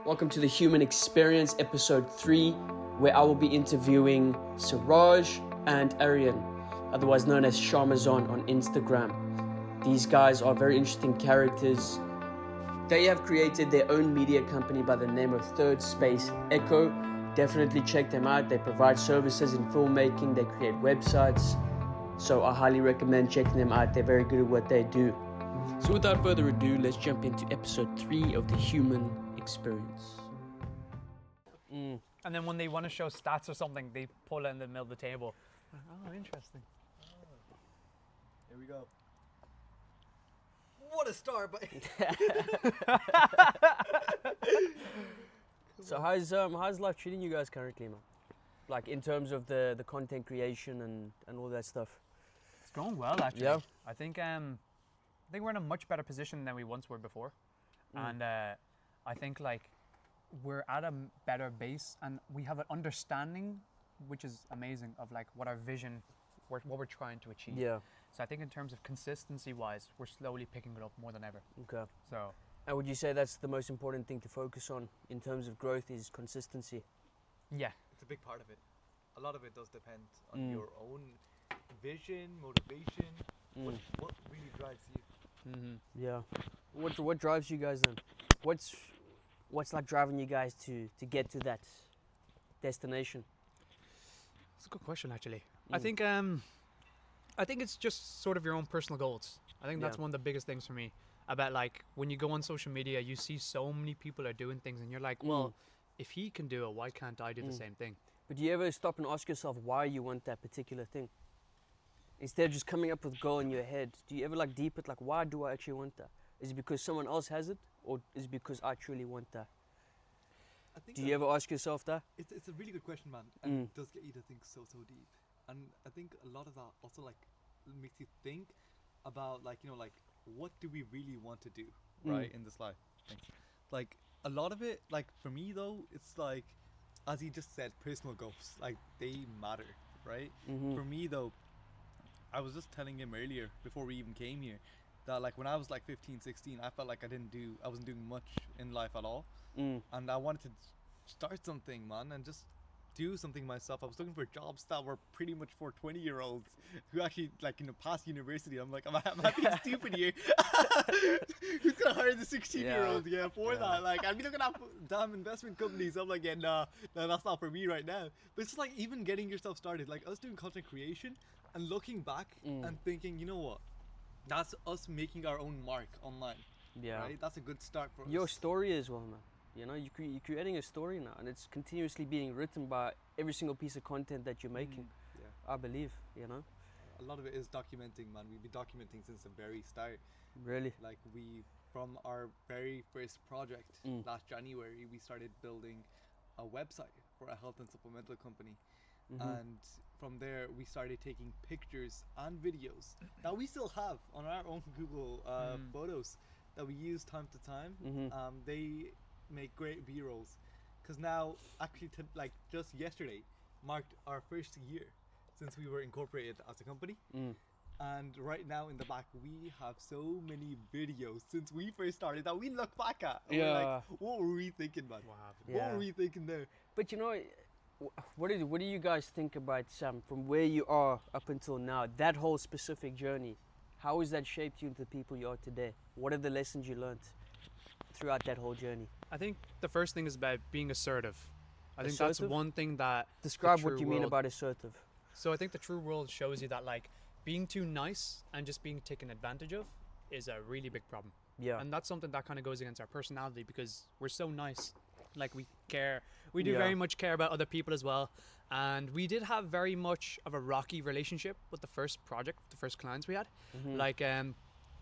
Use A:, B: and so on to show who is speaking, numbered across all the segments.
A: Welcome to the Human Experience, episode 3, where I will be interviewing Suraj and Aryan, otherwise known as Sharmazan on Instagram. These guys are very interesting characters. They have created their own media company by the name of Third Space Echo. Definitely check them out. They provide services in filmmaking, they create websites. So I highly recommend checking them out. They're very good at what they do. So without further ado, let's jump into episode 3 of the Human Experience.
B: And then when they want to show stats or something, they pull it in the middle of the table. Oh, interesting.
C: Here we go. What a start! But
A: So how's life treating you guys currently, man? Like in terms of the content creation and all that stuff.
B: It's going well, actually.
A: Yeah.
B: I think we're in a much better position than we once were before, and I think like we're at a better base, and we have an understanding, which is amazing, of like what our vision, what we're trying to achieve.
A: Yeah.
B: So I think in terms of consistency-wise, we're slowly picking it up more than ever.
A: Okay.
B: So.
A: And would you say that's the most important thing to focus on in terms of growth is consistency?
B: Yeah.
C: it's a big part of it. A lot of it does depend on your own vision, motivation, what really drives you.
B: Mm-hmm.
A: Yeah. What drives you guys then? What's like driving you guys to get to that destination?
B: That's a good question, actually. I think it's just sort of your own personal goals. I think that's one of the biggest things for me. About like when you go on social media, you see so many people are doing things, and you're like, well, if he can do it, why can't I do the same thing?
A: But do you ever stop and ask yourself why you want that particular thing? Instead of just coming up with a goal in your head, do you ever like deep it, like why do I actually want that? Is it because someone else has it, or is it because I truly want that?
C: I think
A: Do you ever ask yourself that?
C: it's a really good question, man, and it does get you to think so deep. And I think a lot of that also like makes you think about like what do we really want to do right in this life? Like a lot of it, like for me though, it's like as he just said, personal goals, like they matter, right? For me though, I was just telling him earlier before we even came here that like when I was like 15, 16, I felt like I wasn't doing much in life at all, and I wanted to start something, man, and just do something myself. I was looking for jobs that were pretty much for 20-year-olds who actually like past university. I'm like, am I being stupid here? Who's gonna hire the 16-year-old for that? Like I'd be looking at damn investment companies. I'm like, no, that's not for me right now. But it's just like even getting yourself started. Like us doing content creation and looking back and thinking, you know what? That's us making our own mark online.
A: Yeah.
C: Right? That's a good start for us.
A: Your story as well, man. You know, you're creating a story now, and it's continuously being written by every single piece of content that you're making.
C: Yeah.
A: I believe, you know.
C: A lot of it is documenting, man. We've been documenting since the very start.
A: Really?
C: Like from our very first project last January, we started building a website for a health and supplemental company. And from there, we started taking pictures and videos that we still have on our own Google photos that we use time to time. They make great B-rolls, because now actually like just yesterday marked our first year since we were incorporated as a company. And right now in the back we have so many videos since we first started that we look back at and we're like, what were we thinking, man? What were we thinking there?
A: But you know, what do you guys think about from where you are up until now, that whole specific journey? How has that shaped you into the people you are today? What are the lessons you learned throughout that whole journey?
B: I think the first thing is about being assertive. I think that's one thing that...
A: Describe what you mean about assertive.
B: So I think the true world shows you that like being too nice and just being taken advantage of is a really big problem.
A: Yeah.
B: And that's something that kind of goes against our personality, because we're so nice. Like we care. We do very much care about other people as well. And we did have very much of a rocky relationship with the first project, the first clients we had. Like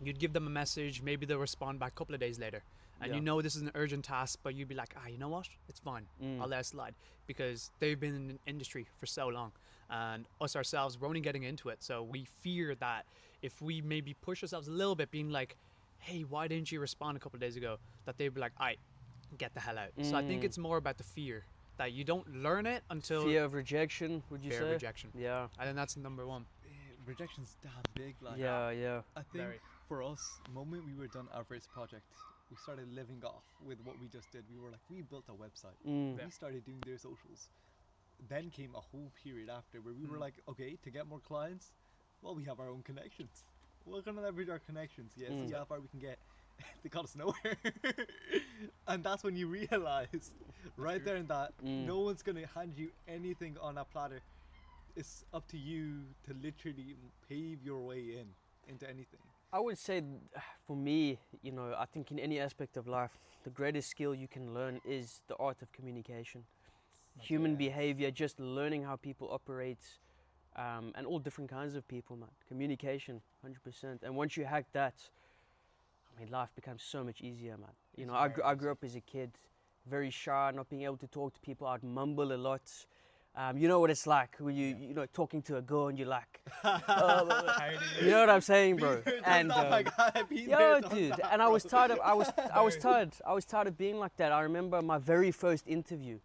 B: you'd give them a message, maybe they'll respond back a couple of days later. And you know this is an urgent task, but you'd be like, you know what? It's fine. I'll let it slide. Because they've been in the industry for so long. And us ourselves, we're only getting into it. So we fear that if we maybe push ourselves a little bit, being like, hey, why didn't you respond a couple of days ago? That they'd be like, get the hell out. So I think it's more about the fear. That you don't learn it until...
A: Fear of rejection, would you say?
B: Fear of rejection.
A: Yeah.
B: I think that's number one.
C: Rejection's damn big. Like
A: Yeah.
C: I think for us, the moment we were done our first project, we started living off with what we just did. We were like, we built a website.
A: Mm.
C: We started doing their socials. Then came a whole period after where we were like, okay, to get more clients, well, we have our own connections. We're gonna leverage our connections. Yeah, see how far we can get. They got us nowhere. And that's when you realize, right there and that, no one's gonna hand you anything on a platter. It's up to you to literally pave your way into anything.
A: I would say, for me, you know, I think in any aspect of life, the greatest skill you can learn is the art of communication. Human behavior, just learning how people operate, and all different kinds of people, man. Communication, 100%. And once you hack that, I mean, life becomes so much easier, man. You know, I grew up as a kid, very shy, not being able to talk to people. I'd mumble a lot. You know what it's like when you know, talking to a girl and you're like, you know what I'm saying, bro? And yo, dude, and I was tired of, I was tired of being like that. I remember my very first interview.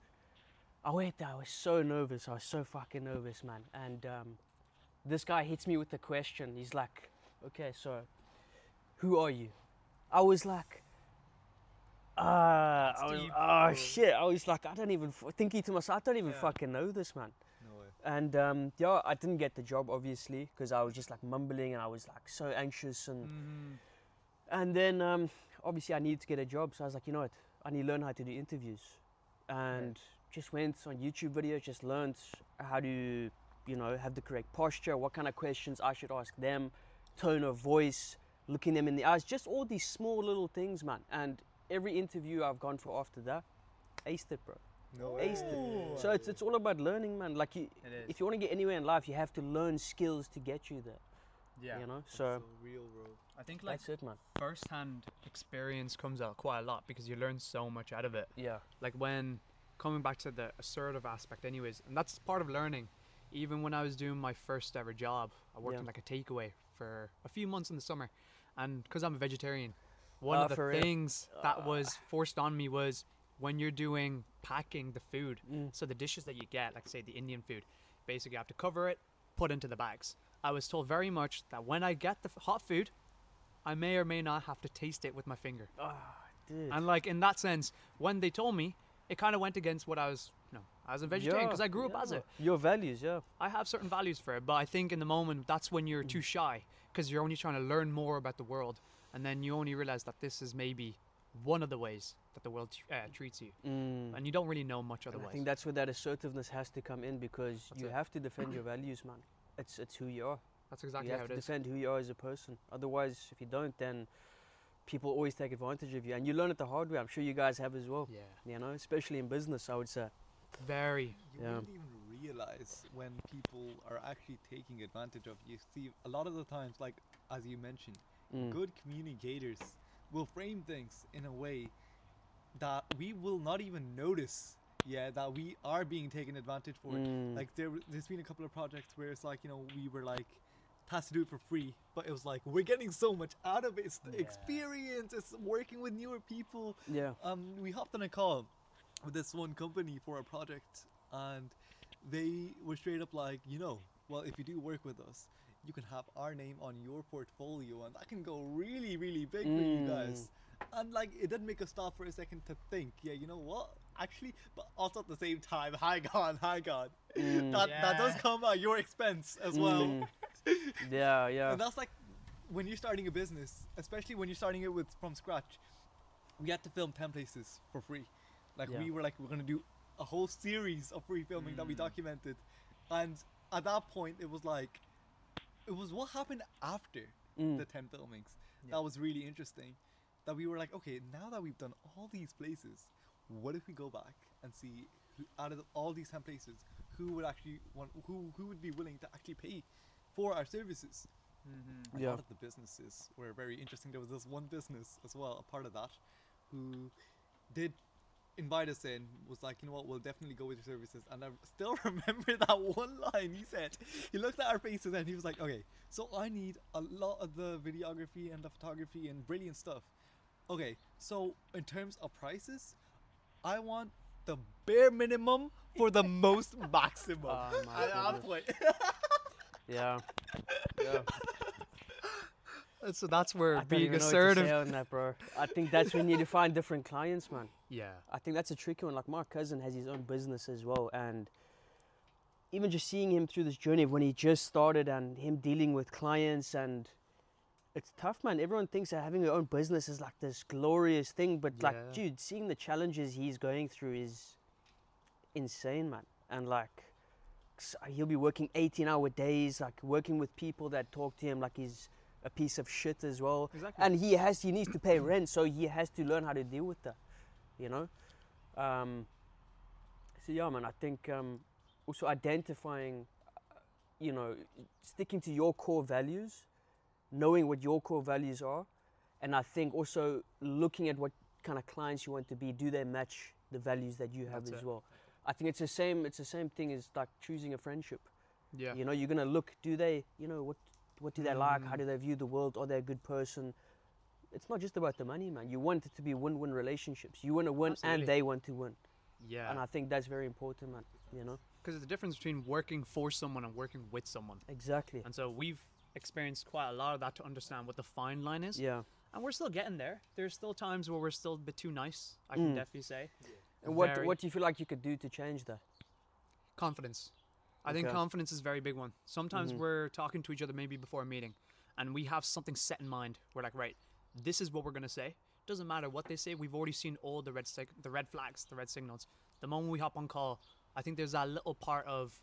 A: I went there, I was so nervous. I was so fucking nervous, man. And this guy hits me with the question. He's like, okay, so who are you? I was like, shit. I was like, I don't even, thinking to myself, I don't even fucking know this, man.
C: No way.
A: And yeah, I didn't get the job, obviously, because I was just like mumbling and I was like so anxious. And then obviously I needed to get a job. So I was like, you know what? I need to learn how to do interviews. And just went on YouTube videos, just learned how to, you know, have the correct posture, what kind of questions I should ask them, tone of voice, looking them in the eyes, just all these small little things, man. And every interview I've gone for after that, aced it, bro.
C: No way.
A: Aced it. So it's all about learning, man. Like if you want to get anywhere in life, you have to learn skills to get you there.
B: Yeah.
A: You know,
C: That's
A: so
C: so real, bro.
B: I think like
A: that's it, man.
B: first-hand experience comes out quite a lot because you learn so much out of it.
A: Yeah.
B: Like when coming back to the assertive aspect anyways, and that's part of learning. Even when I was doing my first ever job, I worked in like a takeaway for a few months in the summer, and because I'm a vegetarian, one of the things that was forced on me was when you're doing packing the food, so the dishes that you get, like say the Indian food, basically you have to cover it, put into the bags. I was told very much that when I get the hot food, I may or may not have to taste it with my finger.
A: Dude.
B: And like in that sense, when they told me, it kind of went against what I was, you know, as a vegetarian, because I grew up as it.
A: Your values, yeah.
B: I have certain values for it, but I think in the moment, that's when you're too shy, because you're only trying to learn more about the world, and then you only realize that this is maybe one of the ways that the world treats you, and you don't really know much otherwise.
A: I think that's where that assertiveness has to come in, because you have to defend your values, man. It's who you are.
B: That's exactly
A: you
B: how
A: have
B: it
A: to
B: is.
A: defend who you are as a person. Otherwise, if you don't, then people always take advantage of you, and you learn it the hard way. I'm sure you guys have as well.
B: Yeah.
A: You know, especially in business, I would say.
B: Very.
C: You wouldn't even realize when people are actually taking advantage of you. See, a lot of the times, like as you mentioned, good communicators will frame things in a way that we will not even notice. Yeah, that we are being taken advantage for. Like there's been a couple of projects where it's like, you know, we were like has to do it for free, but it was like we're getting so much out of it. It's the experience, it's working with newer people. We hopped on a call with this one company for a project, and they were straight up like, you know, well, if you do work with us, you can have our name on your portfolio, and that can go really, really big for you guys. And like, it didn't make us stop for a second to think, yeah, you know what, actually, but also at the same time, high God, that does come at your expense as well.
A: Yeah.
C: And that's like when you're starting a business, especially when you're starting it from scratch. We had to film 10 places for free. Like we were like, we're gonna do a whole series of free filming that we documented, and at that point it was like, it was what happened after the 10 filmings that was really interesting. That we were like, okay, now that we've done all these places, what if we go back and see who, out of all these 10 places, who would actually who would be willing to actually pay for our services? A lot of the businesses were very interesting. There was this one business as well, a part of that, who did invite us in, was like, you know what, we'll definitely go with your services. And I still remember that one line he said. He looked at our faces and he was like, okay, so I need a lot of the videography and the photography and brilliant stuff. Okay, so in terms of prices, I want the bare minimum for the most maximum.
A: My
C: At that point.
A: Yeah.
B: So that's where
A: I don't
B: being
A: even know what to
B: assertive.
A: say on that, bro. I think that's when you need to find different clients, man.
B: Yeah.
A: I think that's a tricky one. Like my cousin has his own business as well, and even just seeing him through this journey of when he just started and him dealing with clients, and it's tough, man. Everyone thinks that having your own business is like this glorious thing, but like,
B: Yeah.
A: dude, seeing the challenges he's going through is insane, man. And like, he'll be working 18-hour days, like working with people that talk to him like he's a piece of shit as well.
B: Exactly.
A: And he needs to pay rent, so he has to learn how to deal with that, you know. So yeah, man, I think also identifying, you know, sticking to your core values, knowing what your core values are, and I think also looking at what kind of clients you want to be. Do they match the values that you have
B: That's
A: as
B: it.
A: well? I think it's the same thing as like choosing a friendship.
B: Yeah.
A: You know, you're gonna look. Do they? You know, what do they like? How
B: Mm.
A: do they view the world? Are they a good person? It's not just about the money, man. You want it to be win-win relationships. You want to win,
B: Absolutely.
A: and they want to win.
B: Yeah.
A: And I think that's very important, man. You know,
B: Because there's a difference between working for someone and working with someone.
A: exactly.
B: And so we've experienced quite a lot of that to understand what the fine line is.
A: Yeah.
B: And we're still getting there. There's still times where we're still a bit too nice, I can definitely say.
A: And what
B: Very-
A: what do you feel like you could do to change that?
B: Confidence. I think
A: Okay.
B: confidence is a very big one. Sometimes we're talking to each other maybe before a meeting and we have something set in mind. We're like, right, this is what we're going to say. Doesn't matter what they say. We've already seen all the red flags, the red signals. The moment we hop on call, I think there's that little part of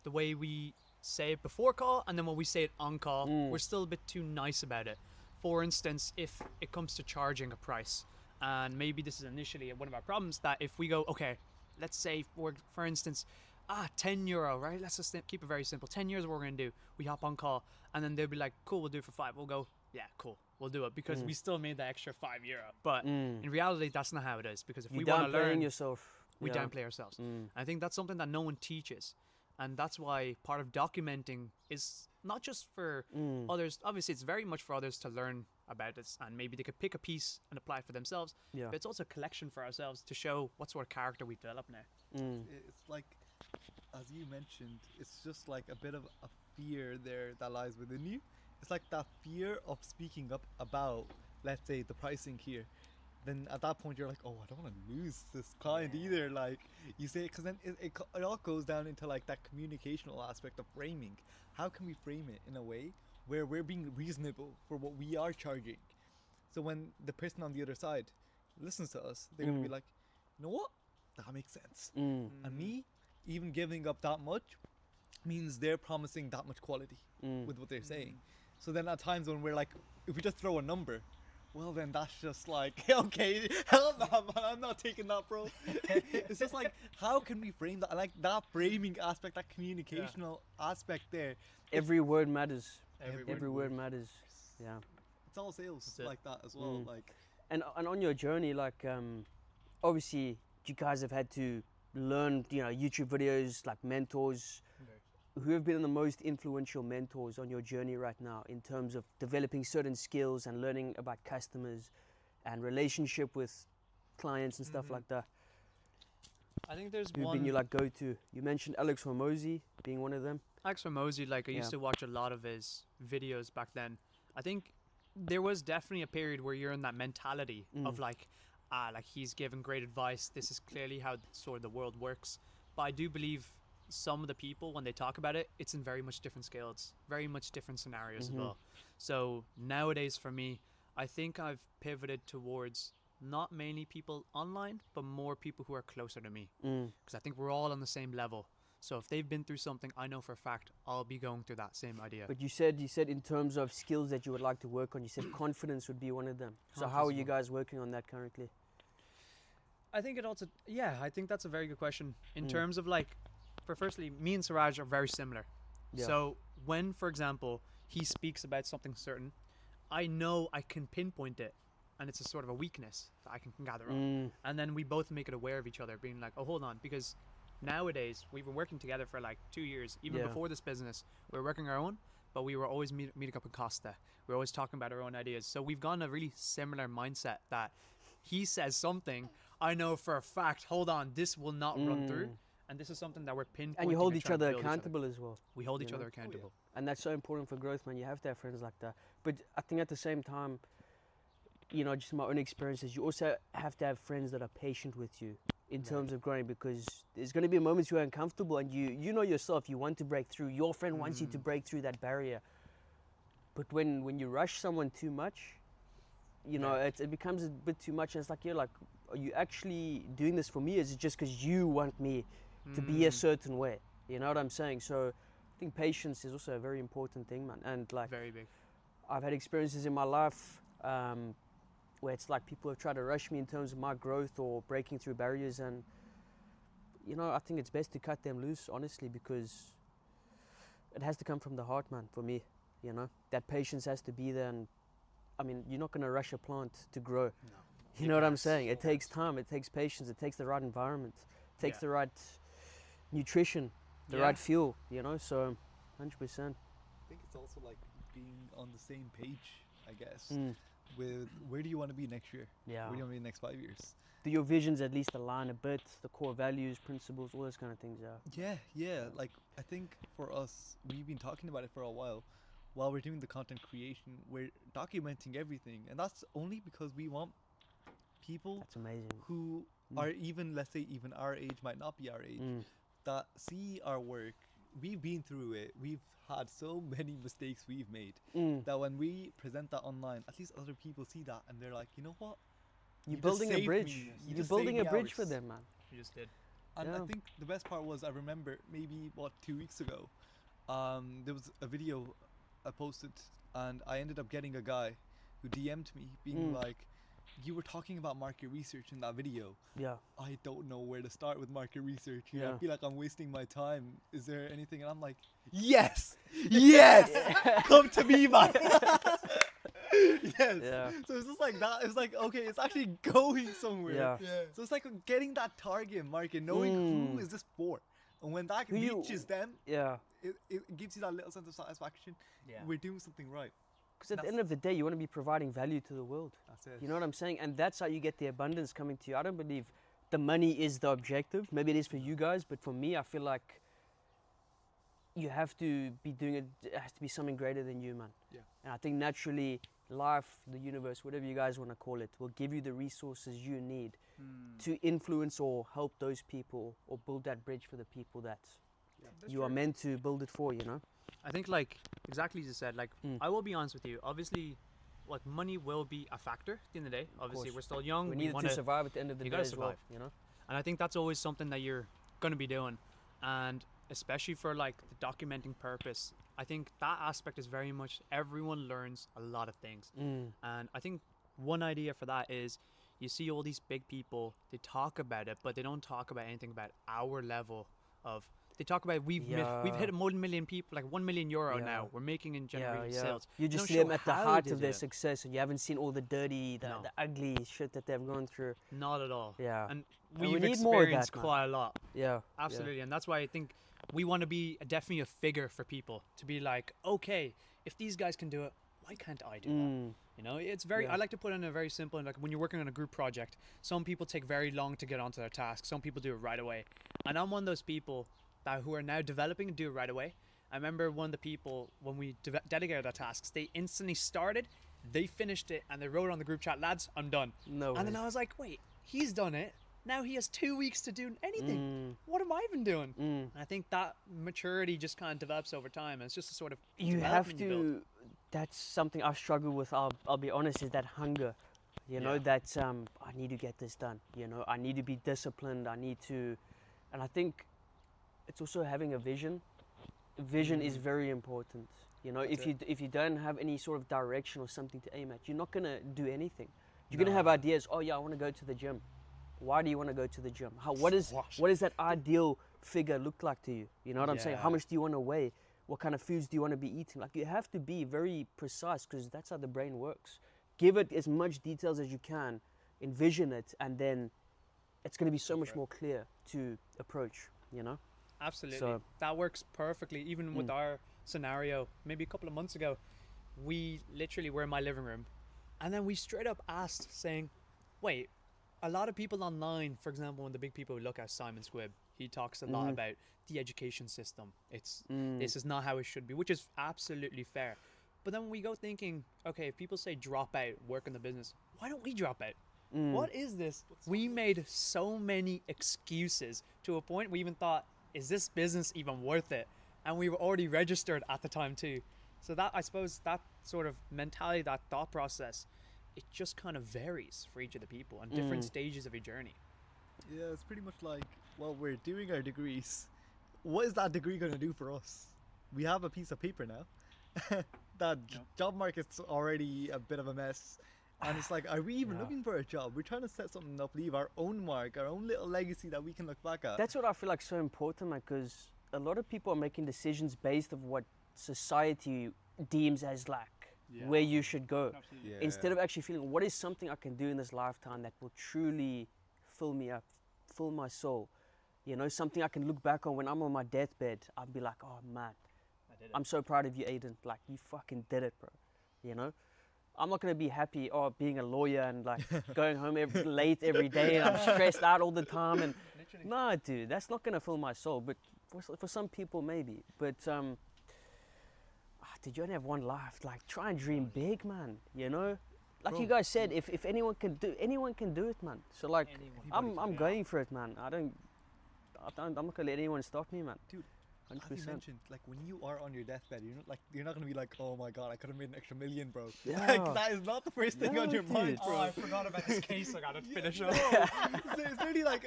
B: the way we say it before call and then when we say it on call, we're still a bit too nice about it. For instance, if it comes to charging a price, and maybe this is initially one of our problems, that if we go, okay, let's say for instance, €10, right? Let's just keep it very simple. 10 years what we're going to do. We hop on call and then they'll be like, cool, we'll do it for 5. We'll go, yeah, cool, we'll do it because we still made that extra €5. But in reality, that's not how it is, because if
A: You
B: we want to
A: downplaying
B: learn,
A: yourself.
B: we
A: Yeah.
B: downplay ourselves. I think that's something that no one teaches. And that's why part of documenting is not just for others. Obviously, it's very much for others to learn about this, and maybe they could pick a piece and apply it for themselves.
A: Yeah.
B: But it's also a collection for ourselves to show what sort of character we develop now.
C: It's like, as you mentioned, it's just like a bit of a fear there that lies within you. It's like that fear of speaking up about, let's say, the pricing here. Then at that point you're like, oh, I don't want to lose this client either. Like you say, because then it all goes down into like that communicational aspect of framing. How can we frame it in a way where we're being reasonable for what we are charging? So when the person on the other side listens to us, they're gonna be like, you know what? That makes sense. And me, even giving up that much means they're promising that much quality with what they're saying. So then at times when we're like, if we just throw a number, well then that's just like, okay, hell no, man, I'm not taking that, bro. It's just like, how can we frame that? I like that framing aspect, that communicational aspect there.
A: Every word matters.
B: Every
A: Every word matters. Yeah.
C: It's all sales
B: That's it.
C: like that as well. Like,
A: And on your journey, like obviously you guys have had to learn, you know, YouTube videos, like mentors. Who have been the most influential mentors on your journey right now in terms of developing certain skills and learning about customers and relationship with clients and stuff like that?
B: I think there's
A: Who've
B: one.
A: been your like go-to? You mentioned Alex Hormozy being one of them.
B: Alex Hormozy, like I used
A: Yeah.
B: to watch a lot of his videos back then. I think there was definitely a period where you're in that mentality of like he's giving great advice. This is clearly how sort of the world works. But I do believe some of the people, when they talk about it, it's in very much different scales, very much different scenarios as well. So nowadays for me, I think I've pivoted towards not mainly people online, but more people who are closer to me. Because I think we're all on the same level. So if they've been through something, I know for a fact I'll be going through that same idea.
A: But you said in terms of skills that you would like to work on, you said confidence would be one of them. So how are you guys working on that currently?
B: I think it also, yeah, I think that's a very good question. In terms of like, for firstly, me and Suraj are very similar.
A: Yeah.
B: So when, for example, he speaks about something certain, I know I can pinpoint it, and it's a sort of a weakness that I can gather on. And then we both make it aware of each other, being like, oh, hold on, because nowadays we've been working together for like 2 years. Even
A: Yeah.
B: before this business, we were working our own, but we were always meeting up in Costa. We were always talking about our own ideas. So we've gone a really similar mindset that he says something, I know for a fact, hold on, this will not run through. And this is something that we're pinpointing.
A: And you hold each
B: trying to
A: other
B: build
A: accountable as well.
B: We hold
A: you
B: each
A: know?
B: other accountable.
A: And that's so important for growth, man. You have to have friends like that. But I think at the same time, you know, just my own experiences, you also have to have friends that are patient with you in terms of growing, because there's going to be moments you're uncomfortable and you know yourself, you want to break through. Your friend wants you to break through that barrier. But when you rush someone too much, you know, it becomes a bit too much. And it's like, you're like, are you actually doing this for me? Or is it just because you want me to be a certain way? You know what I'm saying? So I think patience is also a very important thing, man. And like,
B: Very big.
A: I've had experiences in my life where it's like people have tried to rush me in terms of my growth or breaking through barriers. And, you know, I think it's best to cut them loose, honestly, because it has to come from the heart, man, for me. You know, that patience has to be there. And I mean, you're not going to rush a plant to grow.
B: No.
A: You know what I'm saying? It takes time, it takes patience, it takes the right environment, it takes the right nutrition, the right fuel, you know, so 100%.
C: I think it's also like being on the same page, I guess, with where do you want to be next year?
A: Yeah.
C: Where do you want to be in the next 5 years?
A: Do your visions at least align a bit, the core values, principles, all those kind of things,
C: Yeah. Like, I think for us, we've been talking about it for a while. While we're doing the content creation, we're documenting everything. And that's only because we want people
A: That's amazing.
C: who are even, let's say, even our age, might not be our age, that see our work. We've been through it. We've had so many mistakes we've made that when we present that online, at least other people see that and they're like, you know what?
A: You're
C: You just
A: building a
C: saved
A: bridge.
C: me. You
A: You're
C: just
A: building
C: saved
A: a
C: me
A: bridge for
C: hours.
A: them, man.
B: You just did.
C: And
A: Yeah.
C: I think the best part was, I remember maybe 2 weeks ago, there was a video I posted, and I ended up getting a guy who DM'd me being like, you were talking about market research in that video.
A: Yeah.
C: I don't know where to start with market research. I
A: Yeah.
C: feel like I'm wasting my time. Is there anything? And I'm like, yes, come to me, man. Yes.
A: Yeah.
C: So it's just like that. It's like, okay, it's actually going somewhere.
A: Yeah.
C: So it's like getting that target market, knowing who is this for. And when that
A: Who you-
C: reaches them,
A: Yeah.
C: it gives you that little sense of satisfaction.
B: Yeah.
C: We're doing something right.
A: Because at the end of the day, you want to be providing value to the world.
C: That's it.
A: You know what I'm saying? And that's how you get the abundance coming to you. I don't believe the money is the objective. Maybe it is for you guys, but for me, I feel like you have to be doing it. It has to be something greater than you, man.
C: Yeah.
A: And I think naturally, life, the universe, whatever you guys want to call it, will give you the resources you need to influence or help those people or build that bridge for the people that you are meant to build it for, you know?
B: I think, like, exactly as you said, like, I will be honest with you. Obviously, like, money will be a factor at the end of the day. Obviously,
A: course.
B: we're still young.
A: We need it
B: wanna,
A: to survive at the end of the
B: you
A: day
B: gotta
A: as well,
B: survive.
A: you know?
B: And I think that's always something that you're going to be doing. And especially for, like, the documenting purpose, I think that aspect is very much, everyone learns a lot of things. And I think one idea for that is, you see all these big people, they talk about it, but they don't talk about anything about our level of... They talk about we've hit a million people, like 1 million euro now. We're making in generating sales.
A: You
B: They
A: just
B: don't
A: see them
B: show
A: at the
B: how
A: height
B: they
A: of
B: did
A: their
B: it.
A: success, and you haven't seen all the dirty, the
B: No.
A: ugly shit that they've gone through.
B: Not at all.
A: Yeah.
B: And
A: we
B: we've
A: need more of that,
B: experienced
A: man.
B: quite a lot.
A: Yeah.
B: Absolutely. And that's why I think we want to be definitely a figure for people to be like, okay, if these guys can do it, why can't I do that? You know, it's very, I like to put in a very simple, like when you're working on a group project, some people take very long to get onto their task. Some people do it right away. And I'm one of those people who are now developing and do it right away. I remember one of the people, when we delegated our tasks, they instantly started, they finished it, and they wrote on the group chat, lads, I'm done.
A: No
B: And then
A: way.
B: I was like, wait, he's done it. Now he has 2 weeks to do anything. What am I even doing? And I think that maturity just kind of develops over time. And it's just a sort of
A: You have
B: development you build.
A: to, that's something I've struggled with, I'll be honest, is that hunger. You know,
B: Yeah.
A: that I need to get this done. You know, I need to be disciplined. I need to, and I think it's also having a vision. Vision is very important. You know, if you don't have any sort of direction or something to aim at, you're not gonna do anything. You're gonna have ideas. Oh yeah, I want to go to the gym. Why do you want to go to the gym? What does that ideal figure look like to you? You know what I'm saying? How much do you want to weigh? What kind of foods do you want to be eating? Like, you have to be very precise, because that's how the brain works. Give it as much details as you can, envision it, and then it's going to be so much more clear to approach, you know?
B: Absolutely.
A: So-
B: that works perfectly. Even with our scenario, maybe a couple of months ago, we literally were in my living room, and then we straight up asked, saying, wait, a lot of people online, for example, when the big people look at Simon Squibb, he talks a lot about the education system. This is not how it should be, which is absolutely fair. But then when we go thinking, okay, if people say drop out, work in the business, why don't we drop out? What is this? We made so many excuses to a point we even thought, is this business even worth it? And we were already registered at the time too. So that, I suppose, that sort of mentality, that thought process, it just kind of varies for each of the people on different stages of your journey.
C: Yeah, it's pretty much like, well, we're doing our degrees. What is that degree going to do for us? We have a piece of paper now. That job market's already a bit of a mess. And it's like, are we even looking for a job? We're trying to set something up, leave our own mark, our own little legacy that we can look back at.
A: That's what I feel like so important, man, because a lot of people are making decisions based on what society deems as like where you should go.
C: Yeah.
A: Instead of actually feeling, what is something I can do in this lifetime that will truly fill me up, fill my soul. You know, something I can look back on when I'm on my deathbed. I'll be like, oh man, I'm so proud of you, Aiden. Like, you fucking did it, bro. You know? I'm not going to be happy being a lawyer and like going home late every day and I'm stressed out all the time. And no, dude, that's not going to fill my soul. But for some people, maybe. But dude, you only have one life. Like, try and dream big, man. You know, like you guys said, if anyone can do, anyone can do it, man. So like, I'm going for it, man. I'm not going to let anyone stop me, man.
C: Dude,
A: 100%.
C: as you mentioned, like when you are on your deathbed, you're not gonna be like, oh my god, I could have made an extra million, bro.
A: Yeah.
C: Like, that is not the first thing on your mind, bro.
B: Oh, I forgot about this case. I gotta finish up.
C: It's really like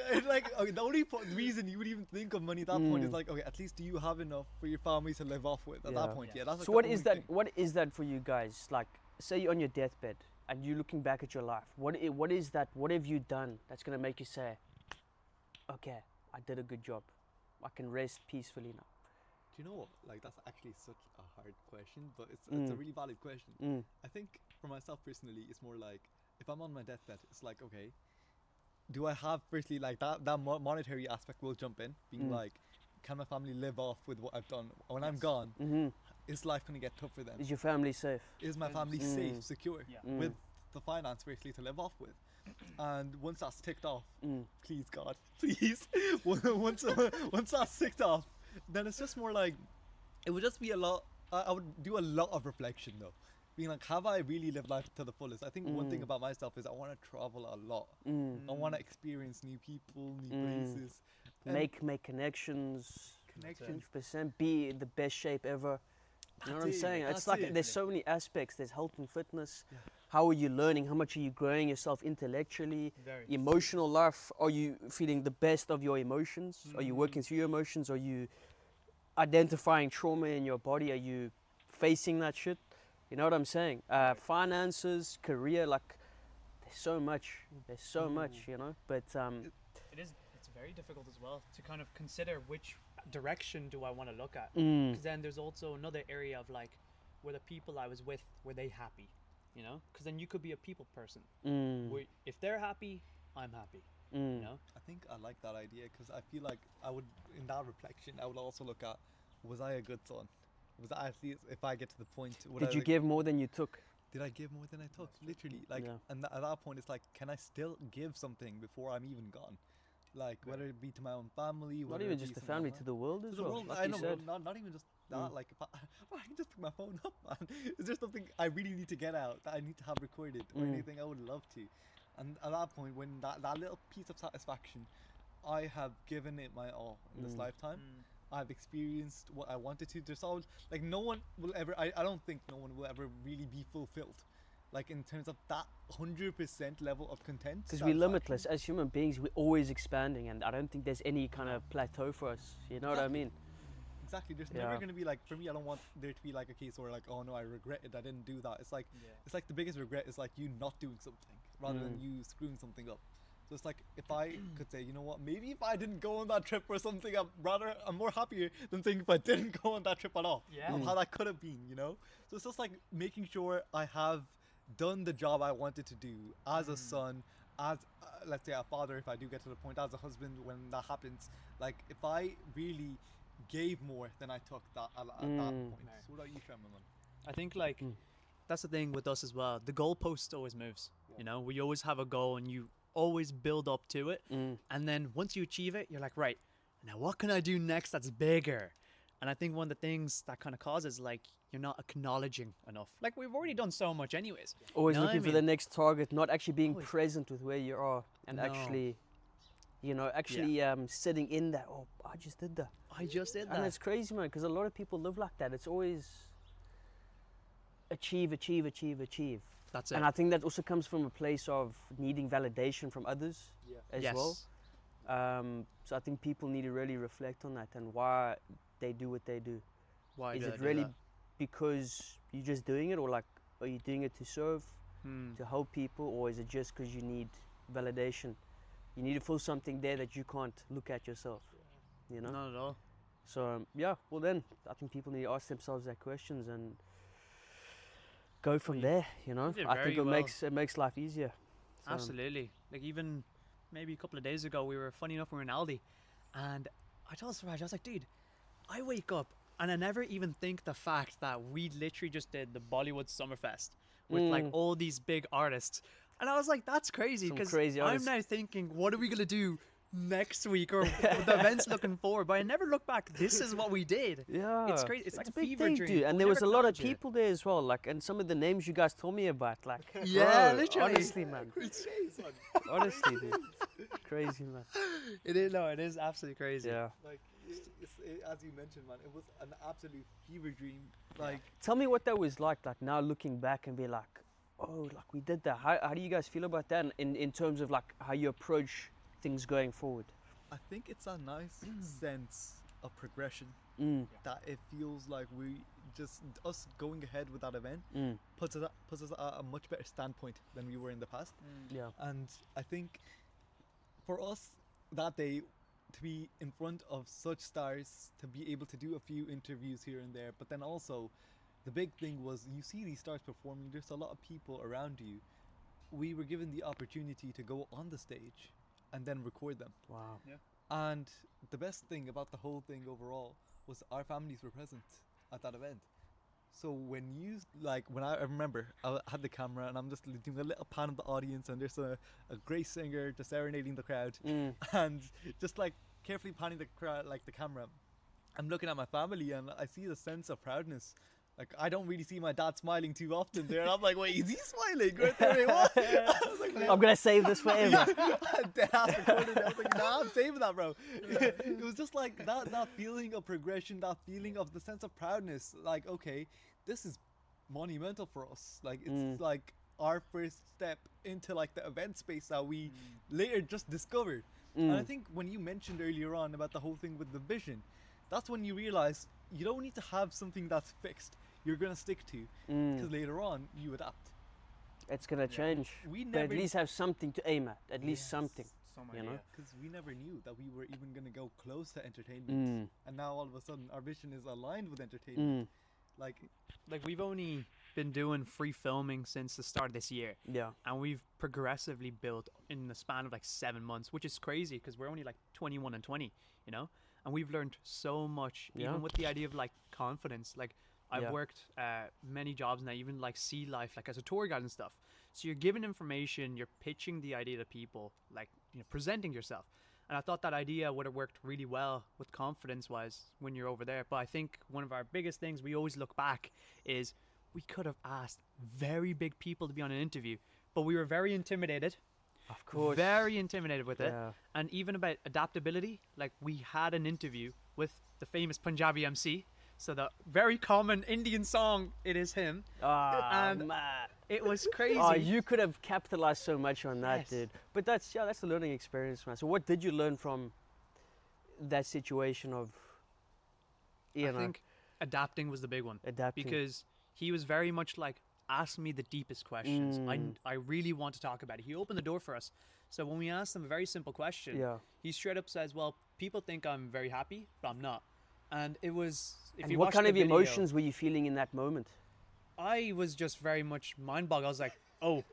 C: okay, the only reason you would even think of money at that point is like, okay, at least do you have enough for your family to live off with at that point? Yeah, that's like
A: so what is that? What is that for you guys? Like, say you're on your deathbed and you're looking back at your life. What is that? What have you done that's gonna make you say, okay, I did a good job. I can rest peacefully now.
C: Do you know what? Like, that's actually such a hard question, but it's a really valid question. I think for myself personally, it's more like, if I'm on my deathbed, it's like, okay, do I have firstly like that monetary aspect will jump in, being like, can my family live off with what I've done when I'm gone? Is life gonna get tough for them?
A: Is your family safe?
C: Is my family safe, secure, with the finance firstly to live off with? And once that's ticked off, please God, please, once that's ticked off, then it's just more like, it would just be a lot. I would do a lot of reflection though, being like, have I really lived life to the fullest? I think one thing about myself is I want to travel a lot. I want to experience new people, new places,
A: make connections. 100%. Be in the best shape ever. You know what I'm saying? It's like there's so many aspects. There's health and fitness. Yeah. How are you learning? How much are you growing yourself intellectually? Emotional life. Are you feeling the best of your emotions? Are you working through your emotions? Are you identifying trauma in your body? Are you facing that shit? You know what I'm saying? Finances, career, like there's so much. There's so much, you know. But
B: it's very difficult as well to kind of consider which direction do I want to look at. Because then there's also another area of like, were the people I was with, were they happy? You know, because then you could be a people person. If they're happy, I'm happy. You know,
C: I think I like that idea because I feel like I would, in that reflection, I would also look at, was I a good son? Was I at least, if I get to the point,
A: did you give more than you took?
C: Did I give more than I took? Literally, like, and at that point, it's like, can I still give something before I'm even gone? Like, whether it be to my own family,
A: not even just the family, to the world as well.
C: Like I know, not even just that. Like, if I can just pick my phone up, man. Is there something I really need to get out that I need to have recorded or anything? I would love to. And at that point, when that little piece of satisfaction, I have given it my all in this lifetime. I've experienced what I wanted to. There's always, like, no one will ever, I don't think no one will ever really be fulfilled. Like, in terms of that 100% level of content.
A: Because we're limitless. As human beings, we're always expanding, and I don't think there's any kind of plateau for us. You know what I mean?
C: Exactly. There's never going to be like, for me, I don't want there to be like a case where like, oh no, I regret it, I didn't do that. It's like, it's like the biggest regret is like you not doing something rather than you screwing something up. So it's like, if I could say, you know what, maybe if I didn't go on that trip or something, I'm more happier than saying if I didn't go on that trip at all. Of how that could have been, you know? So it's just like making sure I have done the job I wanted to do as a son, as let's say a father, if I do get to the point, as a husband when that happens. Like, if I really gave more than I took at that point. So what about you, Sherman?
B: I think like that's the thing with us as well. The goalpost always moves. You know, we always have a goal, and you always build up to it. And then once you achieve it, you're like, right, now what can I do next that's bigger? And I think one of the things that kind of causes, like, you're not acknowledging enough. Like, we've already done so much anyways.
A: Always
B: You know what
A: looking
B: I
A: for the
B: mean?
A: next target, not actually being
B: Always.
A: present with where you are and
B: No.
A: actually, sitting in that. Oh, I just did that.
B: I just did
A: And
B: that.
A: it's crazy, man, because a lot of people live like that. It's always achieve.
B: That's it.
A: And I think that also comes from a place of needing validation from others as
B: yes.
A: well. So I think people need to really reflect on that and why they do what they do.
B: Why
A: Is
B: do I
A: it
B: do
A: really
B: that?
A: because you're just doing it, or like are you doing it to serve,
B: Hmm.
A: to help people, or is it just because you need validation? You need to feel something there that you can't look at yourself, you know?
B: Not at all.
A: So well then, I think people need to ask themselves that questions and go from there, you know?
B: did
A: I think
B: very
A: it
B: well.
A: makes life easier. So,
B: Absolutely. Like, even maybe a couple of days ago, funny enough, we were in Aldi, and I told Suraj, I was like, dude, I wake up and I never even think the fact that we literally just did the Bollywood Summerfest with like all these big artists. And I was like, that's crazy,
A: Some
B: because
A: crazy
B: I'm
A: artists.
B: now thinking, what are we going to do next week, or the events looking forward? But I never look back. This is what we did.
A: Yeah,
B: It's crazy. It's like
A: a
B: a
A: big
B: fever
A: thing,
B: dream.
A: dude. And
B: We
A: there was
B: never
A: a lot of
B: acknowledge it.
A: people there as well, like, and some of the names you guys told me about, like,
B: Yeah,
A: bro,
B: literally.
A: honestly, man, honestly, dude, crazy, man.
B: It is, no, it is absolutely crazy.
A: Yeah.
C: Like, as you mentioned, man, it was an absolute fever dream. Like,
A: Tell me what that was like now looking back and be like, oh, like we did that. How do you guys feel about that in terms of like how you approach things going forward?
C: I think it's a nice sense of progression that it feels like us going ahead with that event puts us at a much better standpoint than we were in the past.
A: Yeah.
C: And I think for us that day, to be in front of such stars, to be able to do a few interviews here and there, but then also the big thing was, you see these stars performing, there's a lot of people around you. We were given the opportunity to go on the stage and then record them.
A: Wow.
C: And the best thing about the whole thing overall was our families were present at that event. So when I remember I had the camera and I'm just doing a little pan of the audience, and there's a great singer just serenading the crowd and just like carefully panning the crowd, like the camera. I'm looking at my family and I see the sense of proudness. Like, I don't really see my dad smiling too often there. And I'm like, wait, is he smiling? Right there, wait, what? I was like,
A: I'm gonna save this forever.
C: Dead ass recorded it. I was like, nah, I'm saving that, bro. It was just like that feeling of progression, that feeling of the sense of proudness. Like, okay, this is monumental for us. Like, it's like our first step into like the event space that we later just discovered. And I think when you mentioned earlier on about the whole thing with the vision, that's when you realize you don't need to have something that's fixed, you're gonna stick to, because later on you adapt.
A: It's gonna change.
C: We
A: But at
C: never-
A: least have something to aim at least something.
B: Some
A: You know?
B: idea.
C: Because we never knew that we were even gonna go close to entertainment, and now all of a sudden our vision is aligned with entertainment. Like,
B: We've only been doing free filming since the start of this year,
A: Yeah.
B: and we've progressively built in the span of like 7 months, which is crazy because we're only like 21 and 20, you know, and we've learned so much,
A: Yeah.
B: even with the idea of like confidence. Like, I've
A: Yeah.
B: worked many jobs now, even like sea life, like as a tour guide and stuff. So you're giving information, you're pitching the idea to people, like, you know, presenting yourself. And I thought that idea would have worked really well with confidence-wise when you're over there. But I think one of our biggest things we always look back is we could have asked very big people to be on an interview, but we were very intimidated.
A: Of course.
B: Very intimidated with it.
A: Yeah.
B: And even about adaptability, like, we had an interview with the famous Punjabi MC. So the very common Indian song, it is him.
A: Ah,
B: And
A: man.
B: it was crazy.
A: Oh, you could have capitalized so much on that,
B: Yes.
A: dude. But that's the learning experience, man. So what did you learn from that situation of,
B: I think adapting was the big one.
A: adapting?
B: Because he was very much like, ask me the deepest questions. I really want to talk about it. He opened the door for us. So when we asked him a very simple question,
A: Yeah.
B: he straight up says, well, people think I'm very happy, but I'm not. And it was, if
A: And
B: you
A: what
B: watch
A: kind
B: the
A: of
B: video,
A: emotions were you feeling in that moment?
B: I was just very much mind boggled. I was like, oh,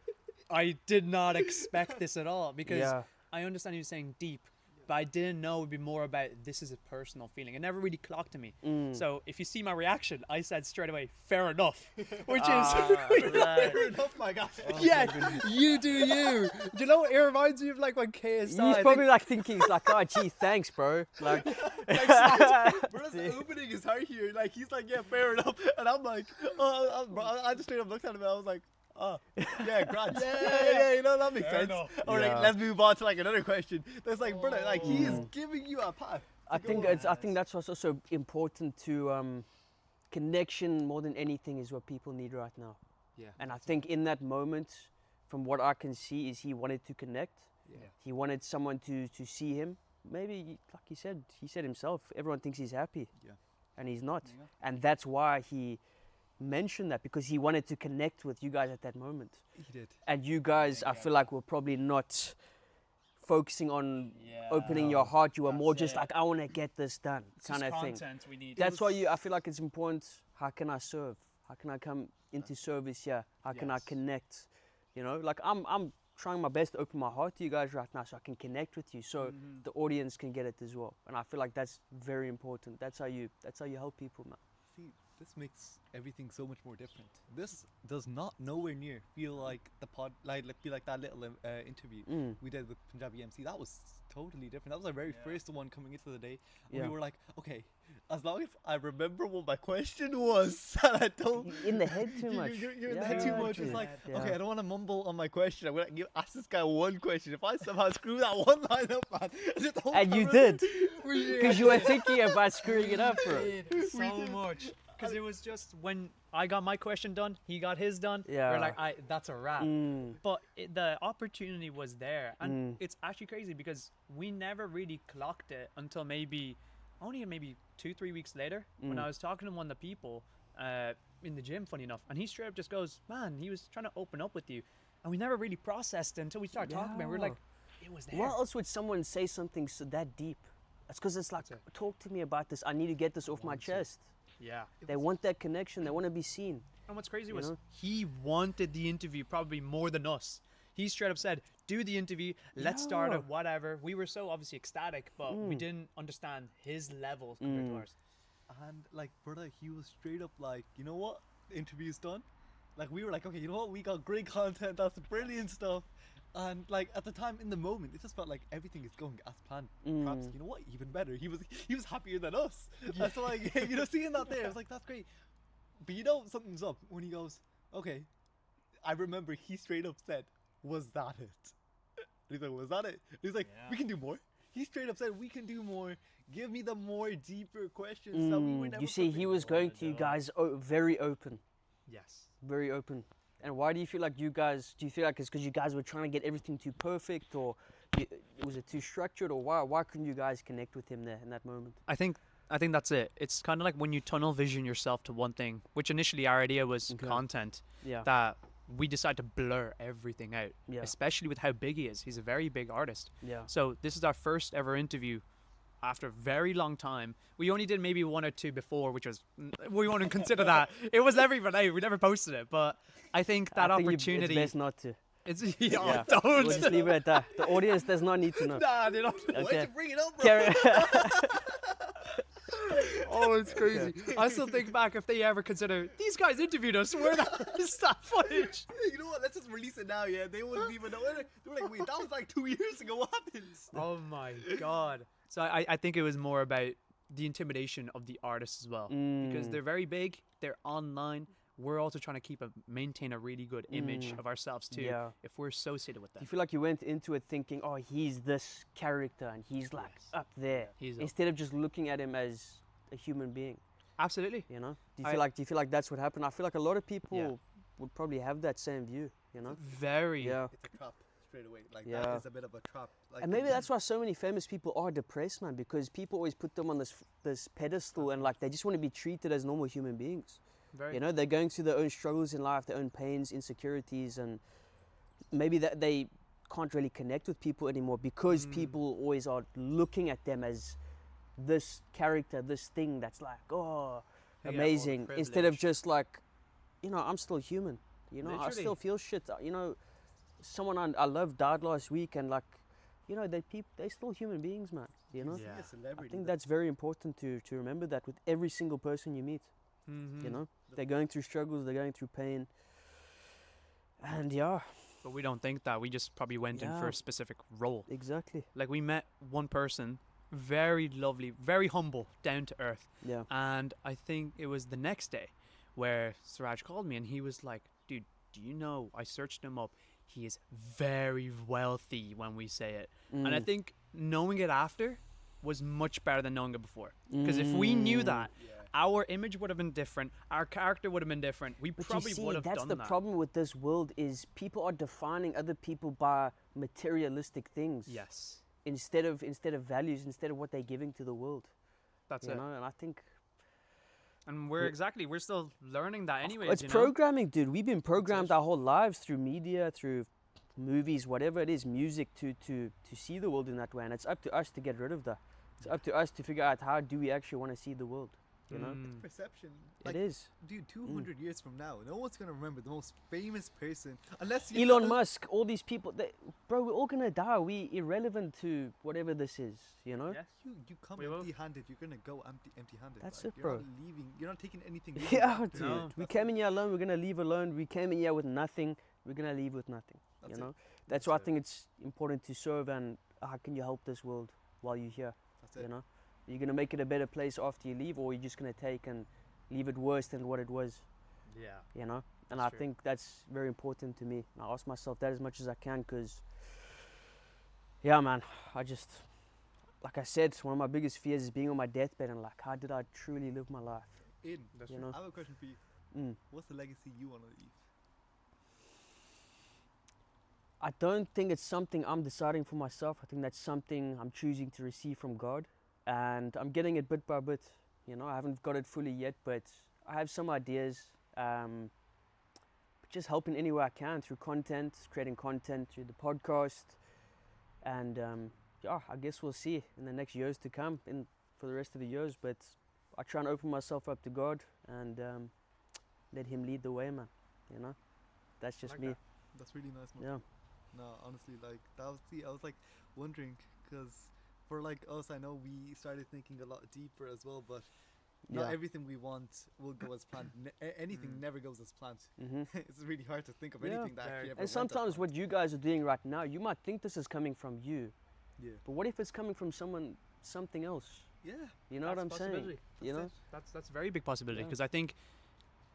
B: I did not expect this at all, because
A: Yeah.
B: I understand you saying deep, but I didn't know it would be more about this is a personal feeling. It never really clocked to me. So if you see my reaction, I said straight away, fair enough, which is
C: Fair enough, my guy.
B: yeah, you do you. Do you know what it reminds me of, like when KSI?
D: He's probably like thinking, he's like, oh, gee, thanks, bro. Like,
C: Bro's opening his heart here. Like, he's like, yeah, fair enough. And I'm like, oh, I just straight up looked at him and I was like, oh, yeah, grant. yeah, you know, that makes sense. Or like, let's move on to like another question. That's like, brother, like he is giving you a path.
D: I think that's what's also important to connection more than anything is what people need right now.
B: Yeah.
D: And I think in that moment, from what I can see, is he wanted to connect.
B: Yeah.
D: He wanted someone to see him. Maybe, like he said himself, everyone thinks he's happy.
C: Yeah.
D: And he's not.
C: Yeah.
D: And that's why he mentioned that, because he wanted to connect with you guys at that moment.
C: He did.
D: And you guys, I feel like, were probably not focusing on opening your heart. You were more just like, I want to get this done, kind of thing.
B: Content we need.
D: That's why I feel like it's important. How can I serve? How can I come into service here? How can I connect? You know, like I'm trying my best to open my heart to you guys right now so I can connect with you, so the audience can get it as well. And I feel like that's very important. That's how you help people, man.
C: See, this makes everything so much more different. This does not nowhere near feel like the feel like that little interview we did with Punjabi MC. That was totally different. That was our very first one coming into the day. And we were like, okay, as long as I remember what my question was, and I don't
D: In the head too much.
C: You're in the head too much. It's like, okay, I don't want to mumble on my question. I'm gonna ask this guy one question. If I somehow screw that one line up, man,
D: And you did, because you were thinking about screwing it up, bro.
B: So much. Because it was just when I got my question done, he got his done.
D: Yeah.
B: We're like, that's a wrap. But the opportunity was there, and it's actually crazy because we never really clocked it until maybe 2-3 weeks later when I was talking to one of the people in the gym, funny enough, and he straight up just goes, man, he was trying to open up with you, and we never really processed it until we started talking about it. We're like, it was there.
D: Why else would someone say something so that deep? That's because it's like, talk to me about this. I need to get this off my chest.
B: Yeah.
D: They want that connection. They want to be seen.
B: And what's crazy was he wanted the interview probably more than us. He straight up said, do the interview, let's start it, whatever. We were so obviously ecstatic, but we didn't understand his levels compared to ours.
C: And like, brother, he was straight up like, you know what? The interview's done. Like, we were like, okay, you know what? We got great content. That's brilliant stuff. And like at the time, in the moment, it just felt like everything is going as planned. Perhaps, you know what? Even better. He was happier than us. That's like, you know, seeing that there, I was like, that's great. But you know, something's up when he goes, okay. I remember he straight up said, "Was that it?" And he's like, "Was that it?" And he's like, "We can do more." He straight up said, "We can do more. Give me the more deeper questions that we were never."
D: You see, he was going to you guys very open.
B: Yes.
D: Very open. And why do you feel like it's because you guys were trying to get everything too perfect, or was it too structured, or why couldn't you guys connect with him there in that moment?
B: I think that's it. It's kind of like when you tunnel vision yourself to one thing, which initially our idea was content, that we decide to blur everything out, especially with how big he is. He's a very big artist. Yeah. So this is our first ever interview after a very long time. We only did maybe 1 or 2 before, which was, we won't consider that. It was everyone out. We never posted it, but I think that opportunity.
D: It's best not to.
B: It's
D: don't. We'll just leave it at that. The audience does not need to know.
C: Nah, they don't.
D: Okay.
C: Why'd you bring it up, bro?
B: Oh, it's crazy. I still think back if they ever consider these guys interviewed us. Where is that footage?
C: You know what? Let's just release it now. Yeah, they wouldn't even know. They were like, wait, that was like 2 years ago. What happens?
B: Oh my god. So I think it was more about the intimidation of the artists as well, because they're very big. They're online. We're also trying to maintain a really good image of ourselves too. Yeah. If we're associated with them.
D: Do you feel like you went into it thinking, oh, he's this character and he's like up there, instead of just looking at him as a human being?
B: Absolutely.
D: You know? Do you feel like that's what happened? I feel like a lot of people would probably have that same view, you know?
B: Very.
D: Yeah.
C: It's a trap straight away. Like that is a bit of a trap. Like,
D: and maybe that's why so many famous people are depressed, man, because people always put them on this pedestal and like they just want to be treated as normal human beings. Very. You know, they're going through their own struggles in life, their own pains, insecurities, and maybe that they can't really connect with people anymore because people always are looking at them as this character, this thing that's like, oh, amazing, instead of just like, you know, I'm still human. You know, I still feel shit. You know, someone I love died last week, and like, you know, they're still human beings, man. You know,
B: Yeah.
C: A celebrity.
D: I think that's very important to remember that with every single person you meet.
B: Mm-hmm.
D: You know, they're going through struggles, they're going through pain, and yeah,
B: But we don't think that. We just probably went in for
D: Yeah.
B: a specific role.
D: exactly.
B: Like we met one person, very lovely, very humble, down to earth.
D: Yeah,
B: And I think it was the next day where Suraj called me and he was like, dude, do you know, I searched him up. He is very wealthy when we say it. And I think knowing it after was much better than knowing it before. Because if we knew that, our image would have been different. Our character would have been different. We
D: But
B: probably
D: you see,
B: would have
D: that's
B: done
D: the
B: that.
D: problem with this world is people are defining other people by materialistic things.
B: Yes.
D: Instead of values, instead of what they're giving to the world.
B: That's
D: You
B: it.
D: know, and I think
B: And we're still learning that anyways.
D: it's
B: you know?
D: programming, dude. We've been programmed
B: it.
D: our whole lives through media, through movies, whatever it is, music, to see the world in that way. And it's up to us to get rid of that. It's up to us to figure out how do we actually want to see the world. You know,
B: Mm.
C: Perception.
D: it is.
C: Dude, 200 years from now, no one's gonna remember the most famous person unless
D: Elon Musk, all these people, bro, we're all gonna die. We irrelevant to whatever this is. You know.
B: Yes.
C: You come
B: We will.
C: empty-handed. You're gonna go empty-handed.
D: That's
C: like,
D: it,
C: you're
D: bro.
C: Not leaving. You're not taking anything. with
D: Yeah,
C: you.
D: dude.
B: No.
D: We came in here alone. We're gonna leave alone. We came in here with nothing. We're gonna leave with nothing.
C: That's
D: you
C: it.
D: know. That's why I think it's important to serve and how can you help this world while you're here.
C: That's it.
D: You know, you're gonna make it a better place after you leave, or you're just gonna take and leave it worse than what it was.
B: Yeah.
D: You know, and
B: That's
D: I
B: true.
D: think that's very important to me. I ask myself that as much as I can, because yeah, man, I just, like I said, one of my biggest fears is being on my deathbed and like, how did I truly live my life?
C: In.
B: That's
D: You
B: true.
D: know.
C: I have a question for you.
D: Mm.
C: What's the legacy you wanna leave?
D: I don't think it's something I'm deciding for myself. I think that's something I'm choosing to receive from God, and I'm getting it bit by bit. You know, I haven't got it fully yet, but I have some ideas. Just helping any way I can through content, creating content through the podcast, and yeah, I guess we'll see in the next years to come, for the rest of the years. But I try and open myself up to God and let Him lead the way, man. You know, that's just
B: Like
D: me.
B: that.
C: That's really nice, man.
D: Yeah.
C: No, honestly, like that was I was like wondering because for like us, I know we started thinking a lot deeper as well, but not
D: Yeah.
C: everything we want will go as planned. Anything never goes as planned.
D: hmm
C: It's really hard to think of
D: Yeah.
C: anything that
B: Very.
C: actually ever
D: And
C: went as
D: sometimes
C: planned.
D: what you guys are doing right now, you might think this is coming from you,
C: Yeah.
D: but what if it's coming from something else?
C: Yeah.
D: You know what I'm
B: That's
D: saying?
B: possibility.
D: You know?
B: That's a very big possibility
D: Yeah.
B: because I think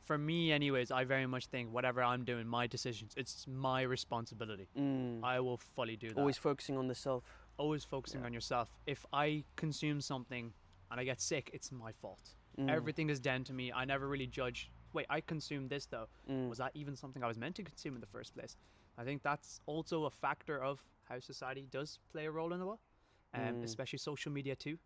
B: for me anyways I very much think whatever I'm doing, my decisions, it's my responsibility.
D: Mm.
B: I will fully do that.
D: Always focusing on the self.
B: Always focusing
D: Yeah.
B: on yourself. If I consume something and I get sick, it's my fault.
D: Mm.
B: Everything is down to me. I never really judge. Wait, I consumed this though.
D: Mm.
B: Was that even something I was meant to consume in the first place? I think that's also a factor of how society does play a role in the world,
D: Mm.
B: especially social media too.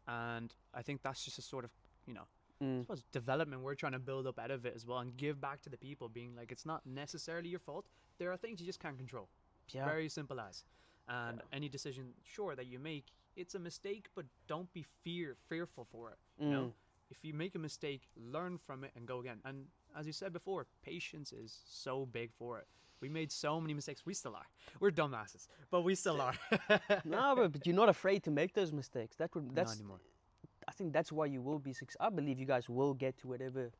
B: And I think that's just a sort of, you know, I
D: Mm.
B: suppose development we're trying to build up out of it as well and give back to the people, being like, it's not necessarily your fault. There are things you just can't control.
D: Yeah.
B: Very simple as. And
D: Yeah.
B: any decision, sure, that you make, it's a mistake, but don't be fearful for it.
D: Mm.
B: You know, if you make a mistake, learn from it and go again. And as you said before, patience is so big for it. We made so many mistakes. We still are. We're dumbasses, but we still are.
D: No, but you're not afraid to make those mistakes.
B: Not
D: That's
B: anymore.
D: I think that's why you will be successful. I believe you guys will get to wherever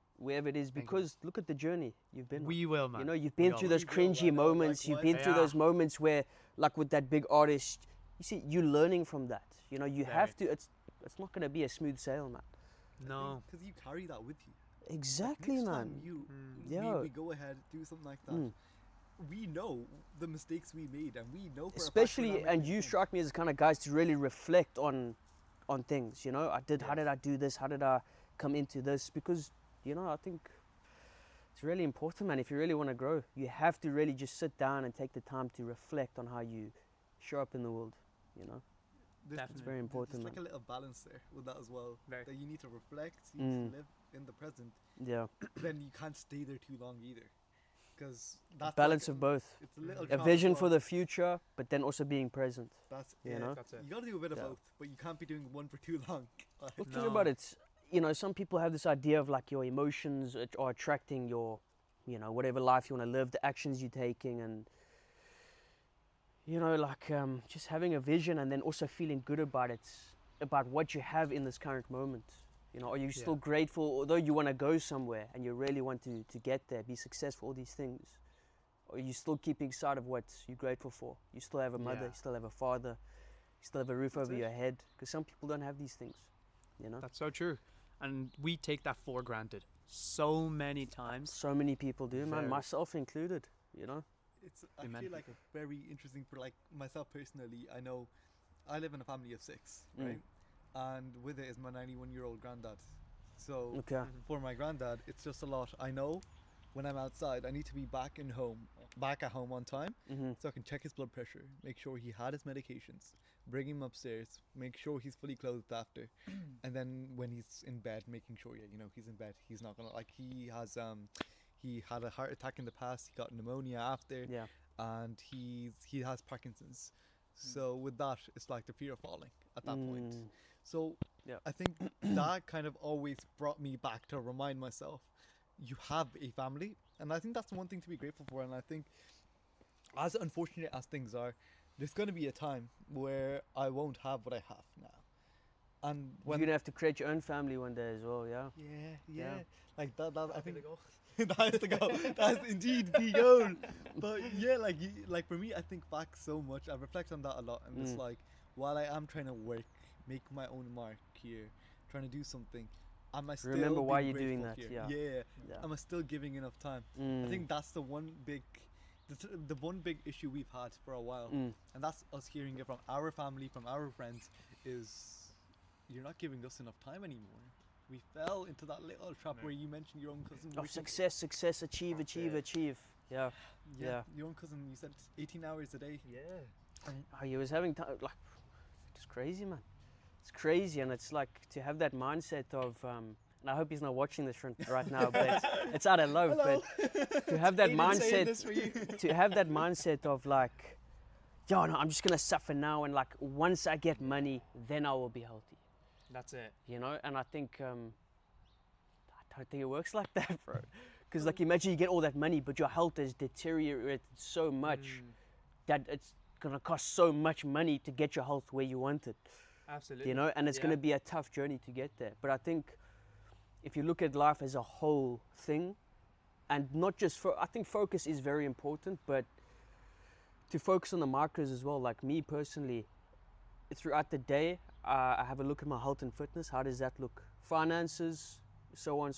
D: it is,
B: Thank you.
D: because look at the journey you've been on.
B: We will, man.
D: You know, you've
B: We
D: been
B: all
D: through
B: will.
D: those
C: We will,
D: cringy
C: I know,
D: moments. You've
C: likewise.
D: been through
B: Yeah.
D: those moments where, like with that big artist, you see, you're learning from that. You know, you
B: Very.
D: have to. It's not gonna be a smooth sail, man.
B: No.
C: Because you carry that with you.
D: Exactly,
C: Next
D: man.
C: time
D: Yeah.
C: we go ahead, do something like that.
D: Mm.
C: We know the mistakes we made, and we know for a fact we're
D: Especially,
C: not
D: and
C: making
D: you
C: mistakes.
D: strike me as the kind of guys to really reflect on things. You know, how did I do this? How did I come into this? Because you know, I think it's really important, man. If you really want to grow, you have to really just sit down and take the time to reflect on how you show up in the world. You know,
C: There's-
B: Definitely.
D: very important,
C: There's like
D: man.
C: a little balance there with that as well.
B: Very.
C: That you need to reflect, you need
D: Mm.
C: to live in the present.
D: yeah,
C: Then you can't stay there too long either, because that's
D: balance
C: like
D: of both.
C: It's a little
D: A
C: trap as
D: vision for
C: well.
D: the future, but then also being present.
C: That's
D: you
C: it.
D: know?
B: That's it.
C: You gotta do a bit of
D: Yeah.
C: both, but you can't be doing one for too long.
D: Well, think
B: No.
D: about it. You know, some people have this idea of like your emotions are attracting your, you know, whatever life you want to live, the actions you're taking, and you know, like just having a vision and then also feeling good about it, about what you have in this current moment. You know, are you still grateful, although you want to go somewhere and you really want to get there, be successful, all these things? Or are you still keeping sight of what you're grateful for? You still have a mother, you still have a father, you still have a roof over your head. Because some people don't have these things, you know?
B: That's so true. And we take that for granted so many times.
D: So many people do, man, myself included, you know?
C: It's actually like a very interesting, for like myself personally, I know I live in a family of 6, right? And with it is my 91-year-old granddad. So for my granddad, it's just a lot. I know when I'm outside, I need to be back at home on time, so I can check his blood pressure, make sure he had his medications, bring him upstairs, make sure he's fully clothed after, and then when he's in bed, making sure he's in bed. He's not gonna, like, he had a heart attack in the past. He got pneumonia after, and he has Parkinson's. So with that, it's like the fear of falling at that point. So I think that kind of always brought me back to remind myself, you have a family, and I think that's one thing to be grateful for. And I think, as unfortunate as things are, there's going to be a time where I won't have what I have now. And when
D: you're gonna have to create your own family one day as well,
C: yeah. Like that I think that is the goal. That's indeed the goal. But yeah, like for me, I think back so much. I reflect on that a lot, and it's like, while I am trying to work, make my own mark here, trying to do something, am I still
D: remember why you're doing
C: grateful
D: that?
C: here? Yeah. Am I still giving enough time? I think that's the one big issue we've had for a while, and that's us hearing it from our family, from our friends, is you're not giving us enough time anymore. We fell into that little trap where you mentioned your own cousin.
D: Of success, achieve. Yeah.
C: Your own cousin, you said 18 hours a day.
B: Yeah.
D: He was having time, like, it's crazy, man. It's crazy, and it's like to have that mindset of, and I hope he's not watching this right now, but it's out of love.
C: Hello.
D: But to have that mindset of like, no, I'm just gonna suffer now, and like once I get money, then I will be healthy.
B: That's it.
D: You know, and I think I don't think it works like that, bro. Because like, imagine you get all that money, but your health has deteriorated so much that it's gonna cost so much money to get your health where you want it.
B: Absolutely.
D: You know, and it's gonna be a tough journey to get there. But I think if you look at life as a whole thing, and not just I think focus is very important, but to focus on the markers as well. Like me personally, throughout the day, I have a look at my health and fitness. How does that look? Finances, so on.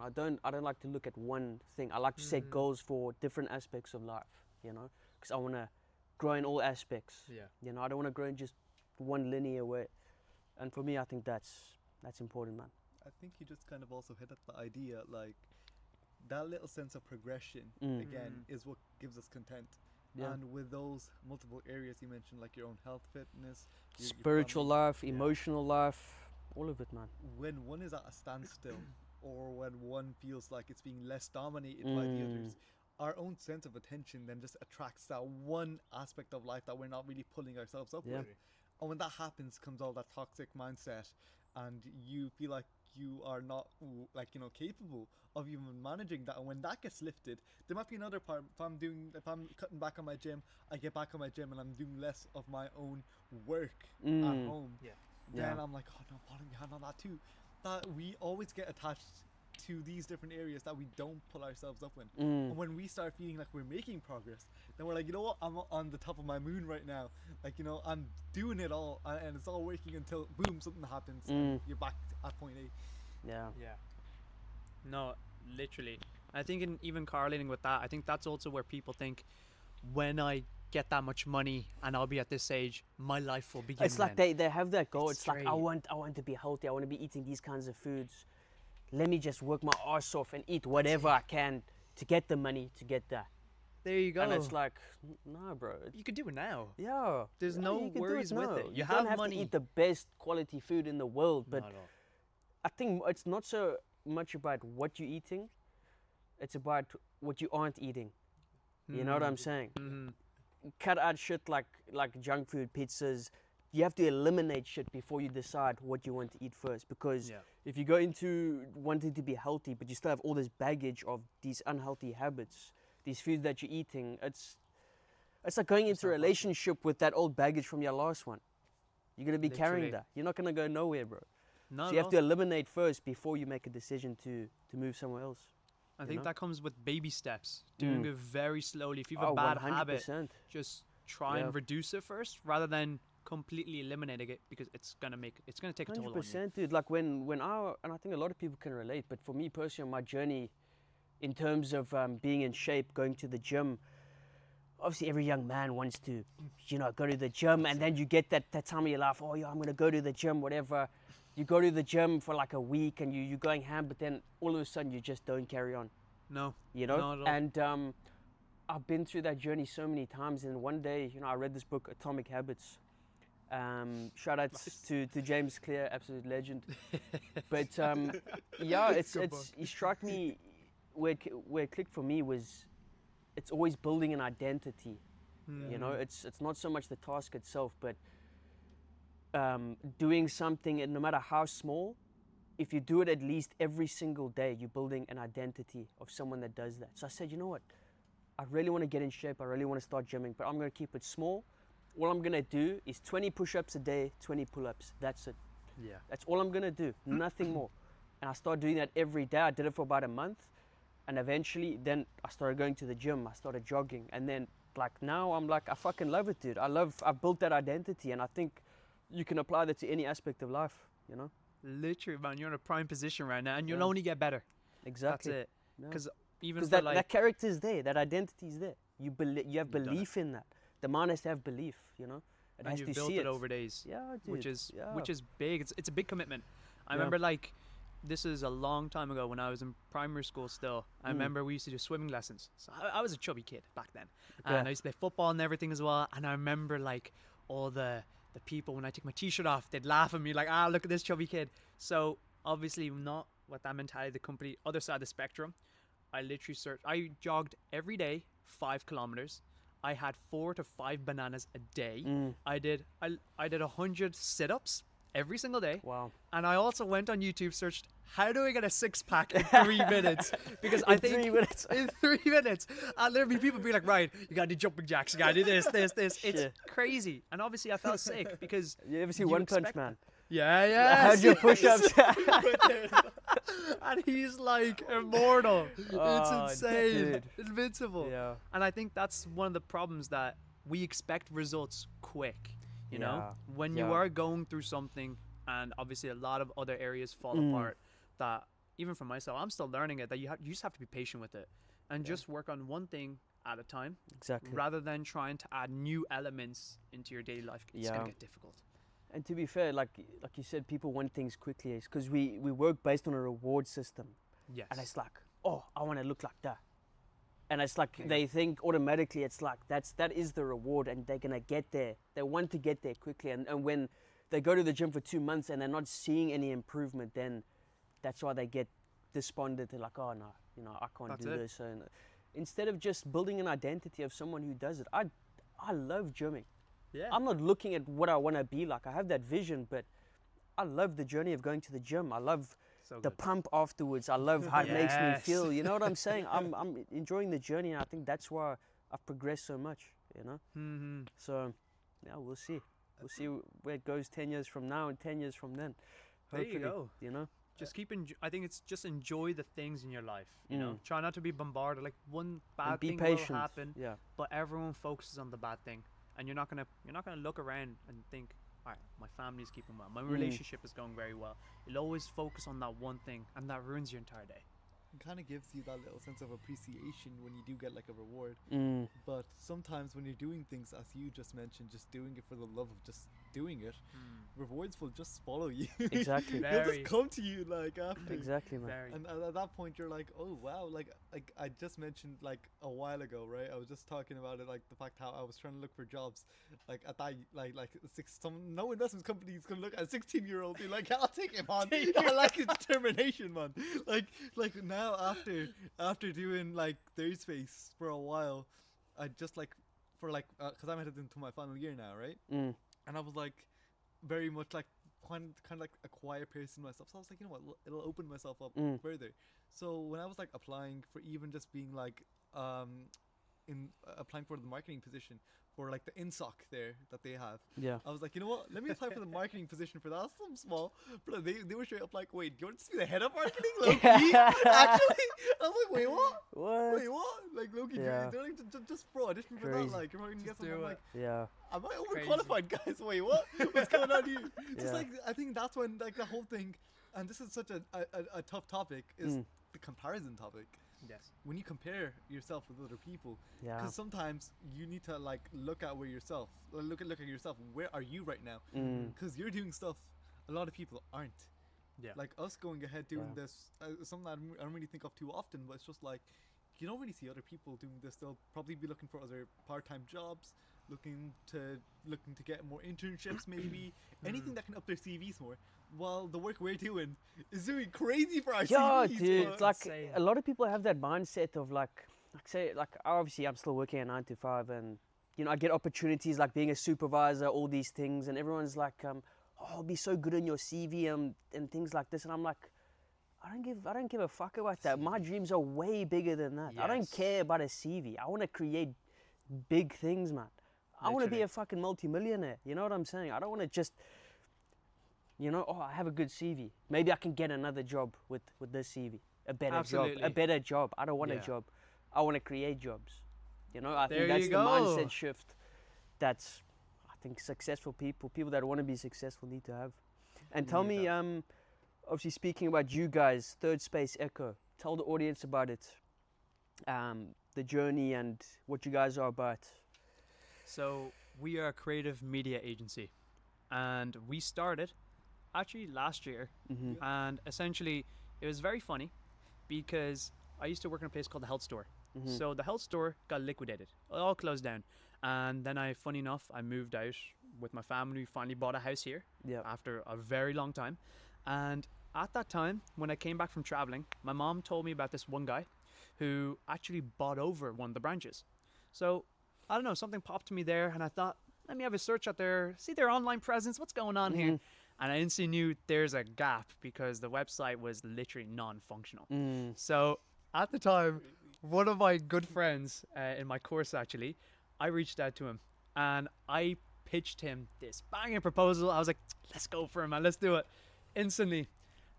D: I don't like to look at one thing. I like to set goals for different aspects of life, you know, because I want to grow in all aspects. You know, I don't want to grow in just one linear way. And for me, I think that's important, man.
C: I think you just kind of also hit at the idea, like, that little sense of progression, again, is what gives us content. And with those multiple areas you mentioned, like your own health, fitness,
D: spiritual life, emotional life, all of it, man.
C: When one is at a standstill, or when one feels like it's being less dominated by the others, our own sense of attention then just attracts that one aspect of life that we're not really pulling ourselves up with. And when that happens, comes all that toxic mindset, and you feel like you are not, like, you know, capable of even managing that. And when that gets lifted, there might be another part. If I'm cutting back on my gym, I get back on my gym and I'm doing less of my own work at home. Then I'm like, oh no, I'm falling behind on that too. That we always get attached to these different areas that we don't pull ourselves up in. And when we start feeling like we're making progress, then we're like, you know what, I'm on the top of my moon right now. Like, you know, I'm doing it all, and it's all working until boom, something happens and you're back at point A.
D: Yeah.
B: No, literally. I think even correlating with that, I think that's also where people think, when I get that much money and I'll be at this age, my life will begin.
D: It's like they have that goal. It's like,
B: straight.
D: I want to be healthy. I want to be eating these kinds of foods. Let me just work my ass off and eat whatever I can to get the money to get that.
B: There you go.
D: And it's like, no, bro.
B: You could do it now.
D: Yeah.
B: There's no worries with it. You
D: don't have
B: money.
D: to eat the best quality food in the world, but
B: Not at all.
D: I think it's not so much about what you're eating. It's about what you aren't eating. You know what I'm saying? Cut out shit like junk food, pizzas. You have to eliminate shit before you decide what you want to eat first. Because if you go into wanting to be healthy, but you still have all this baggage of these unhealthy habits, these foods that you're eating, It's like going into a
B: not possible.
D: relationship with that old baggage from your last one. You're gonna be carrying
B: Literally.
D: that. You're not gonna go nowhere, bro.
B: No,
D: So you have to eliminate first before you make a decision to move somewhere else.
B: I
D: you
B: think
D: know?
B: that comes with baby steps. Doing
D: Mm.
B: it very slowly. If you have
D: Oh,
B: a bad habit,
D: 100%.
B: just try
D: Yeah.
B: and reduce it first, rather than completely eliminating it, because it's gonna take a toll on you.
D: 100%, dude. Like when and I think a lot of people can relate, but for me personally, on my journey, in terms of being in shape, going to the gym, obviously every young man wants to, go to the gym, and then you get that time of your life, oh yeah, I'm gonna go to the gym, whatever. You go to the gym for like a week, and you're going ham, but then all of a sudden you just don't carry on,
B: No,
D: Not
B: at all.
D: And I've been through that journey so many times, and one day, I read this book, Atomic Habits. Shout out to James Clear, absolute legend. But yeah, it struck me where it clicked for me was it's always building an identity. It's not so much the task itself, but doing something, and no matter how small, if you do it at least every single day, you're building an identity of someone that does that. So I said, you know what? I really want to get in shape. I really want to start gymming, but I'm going to keep it small. All I'm going to do is 20 push-ups a day, 20 pull-ups. That's it.
B: Yeah.
D: That's all I'm going to do, nothing more. And I started doing that every day. I did it for about a month. And eventually, then I started going to the gym. I started jogging. And then, like, now I'm like, I fucking love it, dude. I've built that identity. And I think you can apply that to any aspect of life,
B: Literally, man, you're in a prime position right now, and you'll
D: Yeah.
B: only get better.
D: Exactly.
B: That's it. Because even
D: Because
B: for
D: that character is there. That identity is there. You have
B: done it.
D: belief in that. The man has to have belief, It
B: and
D: has
B: you've
D: to
B: built
D: see
B: it over days.
D: Yeah, dude.
B: which is
D: yeah.
B: big. It's a big commitment. I
D: Yeah.
B: remember, like, this is a long time ago when I was in primary school still. I remember we used to do swimming lessons. So I was a chubby kid back then.
D: Okay.
B: And I used to play football and everything as well. And I remember, like, all the people, when I take my t-shirt off, they'd laugh at me like, look at this chubby kid. So obviously not with that mentality, the complete other side of the spectrum. I literally I jogged every day 5 kilometers. I had 4 to 5 bananas a day. I did 100 sit-ups every single day.
D: Wow.
B: And I also went on YouTube, searched how do I get a 6-pack in 3 minutes? Because I think
D: 3 minutes.
B: in 3 minutes, and there'd be people be like, right, you gotta do jumping jacks, you gotta do this. It's
D: Shit.
B: crazy. And obviously I felt sick because
D: You ever see
B: you
D: One Punch
B: expect
D: Man?
B: yeah.
D: 100 push-ups.
B: And he's like immortal.
D: Oh,
B: It's insane.
D: dude.
B: Invincible.
D: Yeah.
B: And I think that's one of the problems, that we expect results quick. You know,
D: Yeah.
B: when you
D: Yeah.
B: are going through something, and obviously a lot of other areas fall apart, that even for myself, I'm still learning it, that you just have to be patient with it and just work on one thing at a time,
D: Exactly.
B: rather than trying to add new elements into your daily life. It's
D: Yeah.
B: gonna get difficult.
D: And to be fair, like you said, people want things quickly. It's because we work based on a reward system.
B: Yes.
D: And it's like, oh, I want to look like that. And it's like they think automatically it's like that is the reward, and they're gonna get there. They want to get there quickly, and when they go to the gym for 2 months and they're not seeing any improvement, then that's why they get despondent. They're like, oh no, I can't
B: That's
D: do
B: it.
D: this. And instead of just building an identity of someone who does it, I love gymming.
B: Yeah.
D: I'm not looking at what I want to be like. I have that vision, but I love the journey of going to the gym. I love
B: So
D: the
B: good.
D: pump afterwards. I love how it makes me
B: Yes.
D: feel. You know what I'm saying? I'm enjoying the journey, and I think that's why I've progressed so much.
B: Mm-hmm.
D: So yeah, we'll see. We'll see where it goes 10 years from now and 10 years from then.
B: There you
D: Hopefully,
B: go. Just I think it's just enjoy the things in your life. You know, try not to be bombarded. Like, one bad
D: And be
B: thing
D: patient.
B: will happen,
D: Yeah.
B: but everyone focuses on the bad thing, and you're not gonna look around and think, all right, my family's keeping well, my relationship is going very well. You'll always focus on that one thing, and that ruins your entire day.
C: It kind of gives you that little sense of appreciation when you do get like a reward.
D: Mm.
C: But sometimes when you're doing things, as you just mentioned, just doing it for the love of just doing it, rewards will just follow you.
D: Exactly.
C: They'll
B: Very.
C: just come to you like after.
D: Exactly, man.
B: Very.
C: And at that point, you're like, oh wow, like I just mentioned like a while ago, right? I was just talking about it, like the fact how I was trying to look for jobs, like at that, no investment company's gonna look at a 16-year-old be like, I'll take him on. I like his determination, man. Like now after doing like Third Space for a while, I just like because I'm headed into my final year now, right?
D: Mm.
C: And I was like very much like kind of like a quiet person myself, so I was like, you know what, it'll open myself up further. So when I was like applying for even just being like in applying for the marketing position for like the INSOC there that they have.
D: Yeah.
C: I was like, you know what? Let me apply for the marketing position for that. That's something small. But they were straight up like, wait, do you want to be the head of marketing? Low-key? Actually? I was like, wait, what?
D: What?
C: Wait, what? Like, low-key,
D: Yeah.
C: they're like, just bro, audition for that.
D: Crazy.
C: Like, you're probably going to get something. I'm like,
D: Yeah.
C: am I
B: Crazy.
C: overqualified, guys? Wait, what? What's going on here? Just
D: Yeah.
C: like, I think that's when, like, the whole thing, and this is such a tough topic, is the comparison topic.
B: Yes.
C: When you compare yourself with other people,
D: Yeah.
C: because sometimes you need to like look at look at yourself. Where are you right now? Because you're doing stuff a lot of people aren't.
B: Yeah.
C: Like us going ahead doing
D: Yeah.
C: this, something that I don't really think of too often, but it's just like you don't really see other people doing this. They'll probably be looking for other part-time jobs, looking to get more internships, maybe anything that can up their CVs more. While the work we're doing is doing crazy for our
D: Yeah,
C: CVs.
D: dude.
C: but-
D: It's like
B: Insane.
D: a lot of people have that mindset of like say, like obviously I'm still working a 9 to 5, and you know I get opportunities like being a supervisor, all these things, and everyone's like, oh, I'll be so good in your CV and things like this, and I'm like, I don't give a fuck about that. My dreams are way bigger than that. I don't
B: Yes.
D: care about a CV. I want to create big things, man. I want to be
B: Literally.
D: a fucking multimillionaire. You know what I'm saying? I don't want to just, you know, oh, I have a good CV. Maybe I can get another job with this CV. A better job.
B: Absolutely.
D: A better job. I don't want a
B: Yeah.
D: job. I want to create jobs. You know, I
B: There
D: think that's
B: you
D: the
B: go.
D: mindset shift that's, I think, successful people that want to be successful need to have. And tell me, obviously speaking about you guys, Third Space Echo, tell the audience about it, the journey and what you guys are about.
B: So we are a creative media agency, and we started actually last year. And essentially, it was very funny because I used to work in a place called the Health Store. So the Health Store got liquidated, it all closed down, and then funny enough, I moved out with my family. We finally bought a house here
D: Yeah.
B: after a very long time. And at that time, when I came back from traveling, my mom told me about this one guy who actually bought over one of the branches. So I don't know, something popped to me there, and I thought, let me have a search out there, see their online presence, what's going on here. And I instantly knew there's a gap because the website was literally non-functional. So at the time, one of my good friends in my course, actually, I reached out to him and I pitched him this banging proposal. I was like, let's go for it, man, let's do it. Instantly,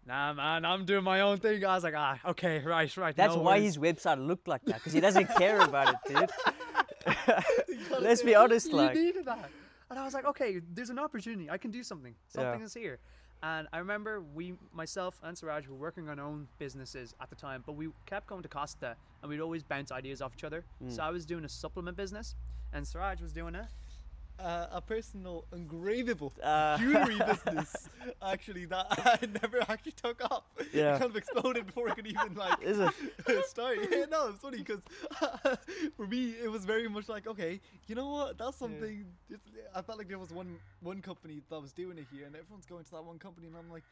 B: nah, man, I'm doing my own thing. I was like, okay, right.
D: That's
B: no
D: why
B: worries.
D: his website looked like that, because he doesn't care about it, dude. Let's be honest,
B: You
D: like.
B: needed that. And I was like, okay, there's an opportunity. I can do something. Something
D: Yeah.
B: is here. And I remember myself and Suraj were working on our own businesses at the time, but we kept going to Costa and we'd always bounce ideas off each other. So I was doing a supplement business and Suraj was doing
C: a personal engravable
D: Uh,
C: jewelry business, actually, that I never actually took off.
D: Yeah.
C: It kind of exploded before I could even like
D: Is it?
C: start. Yeah, no, it's funny because for me it was very much like, okay, you know what? That's something. I felt like there was one company that was doing it here, and everyone's going to that one company, and I'm like,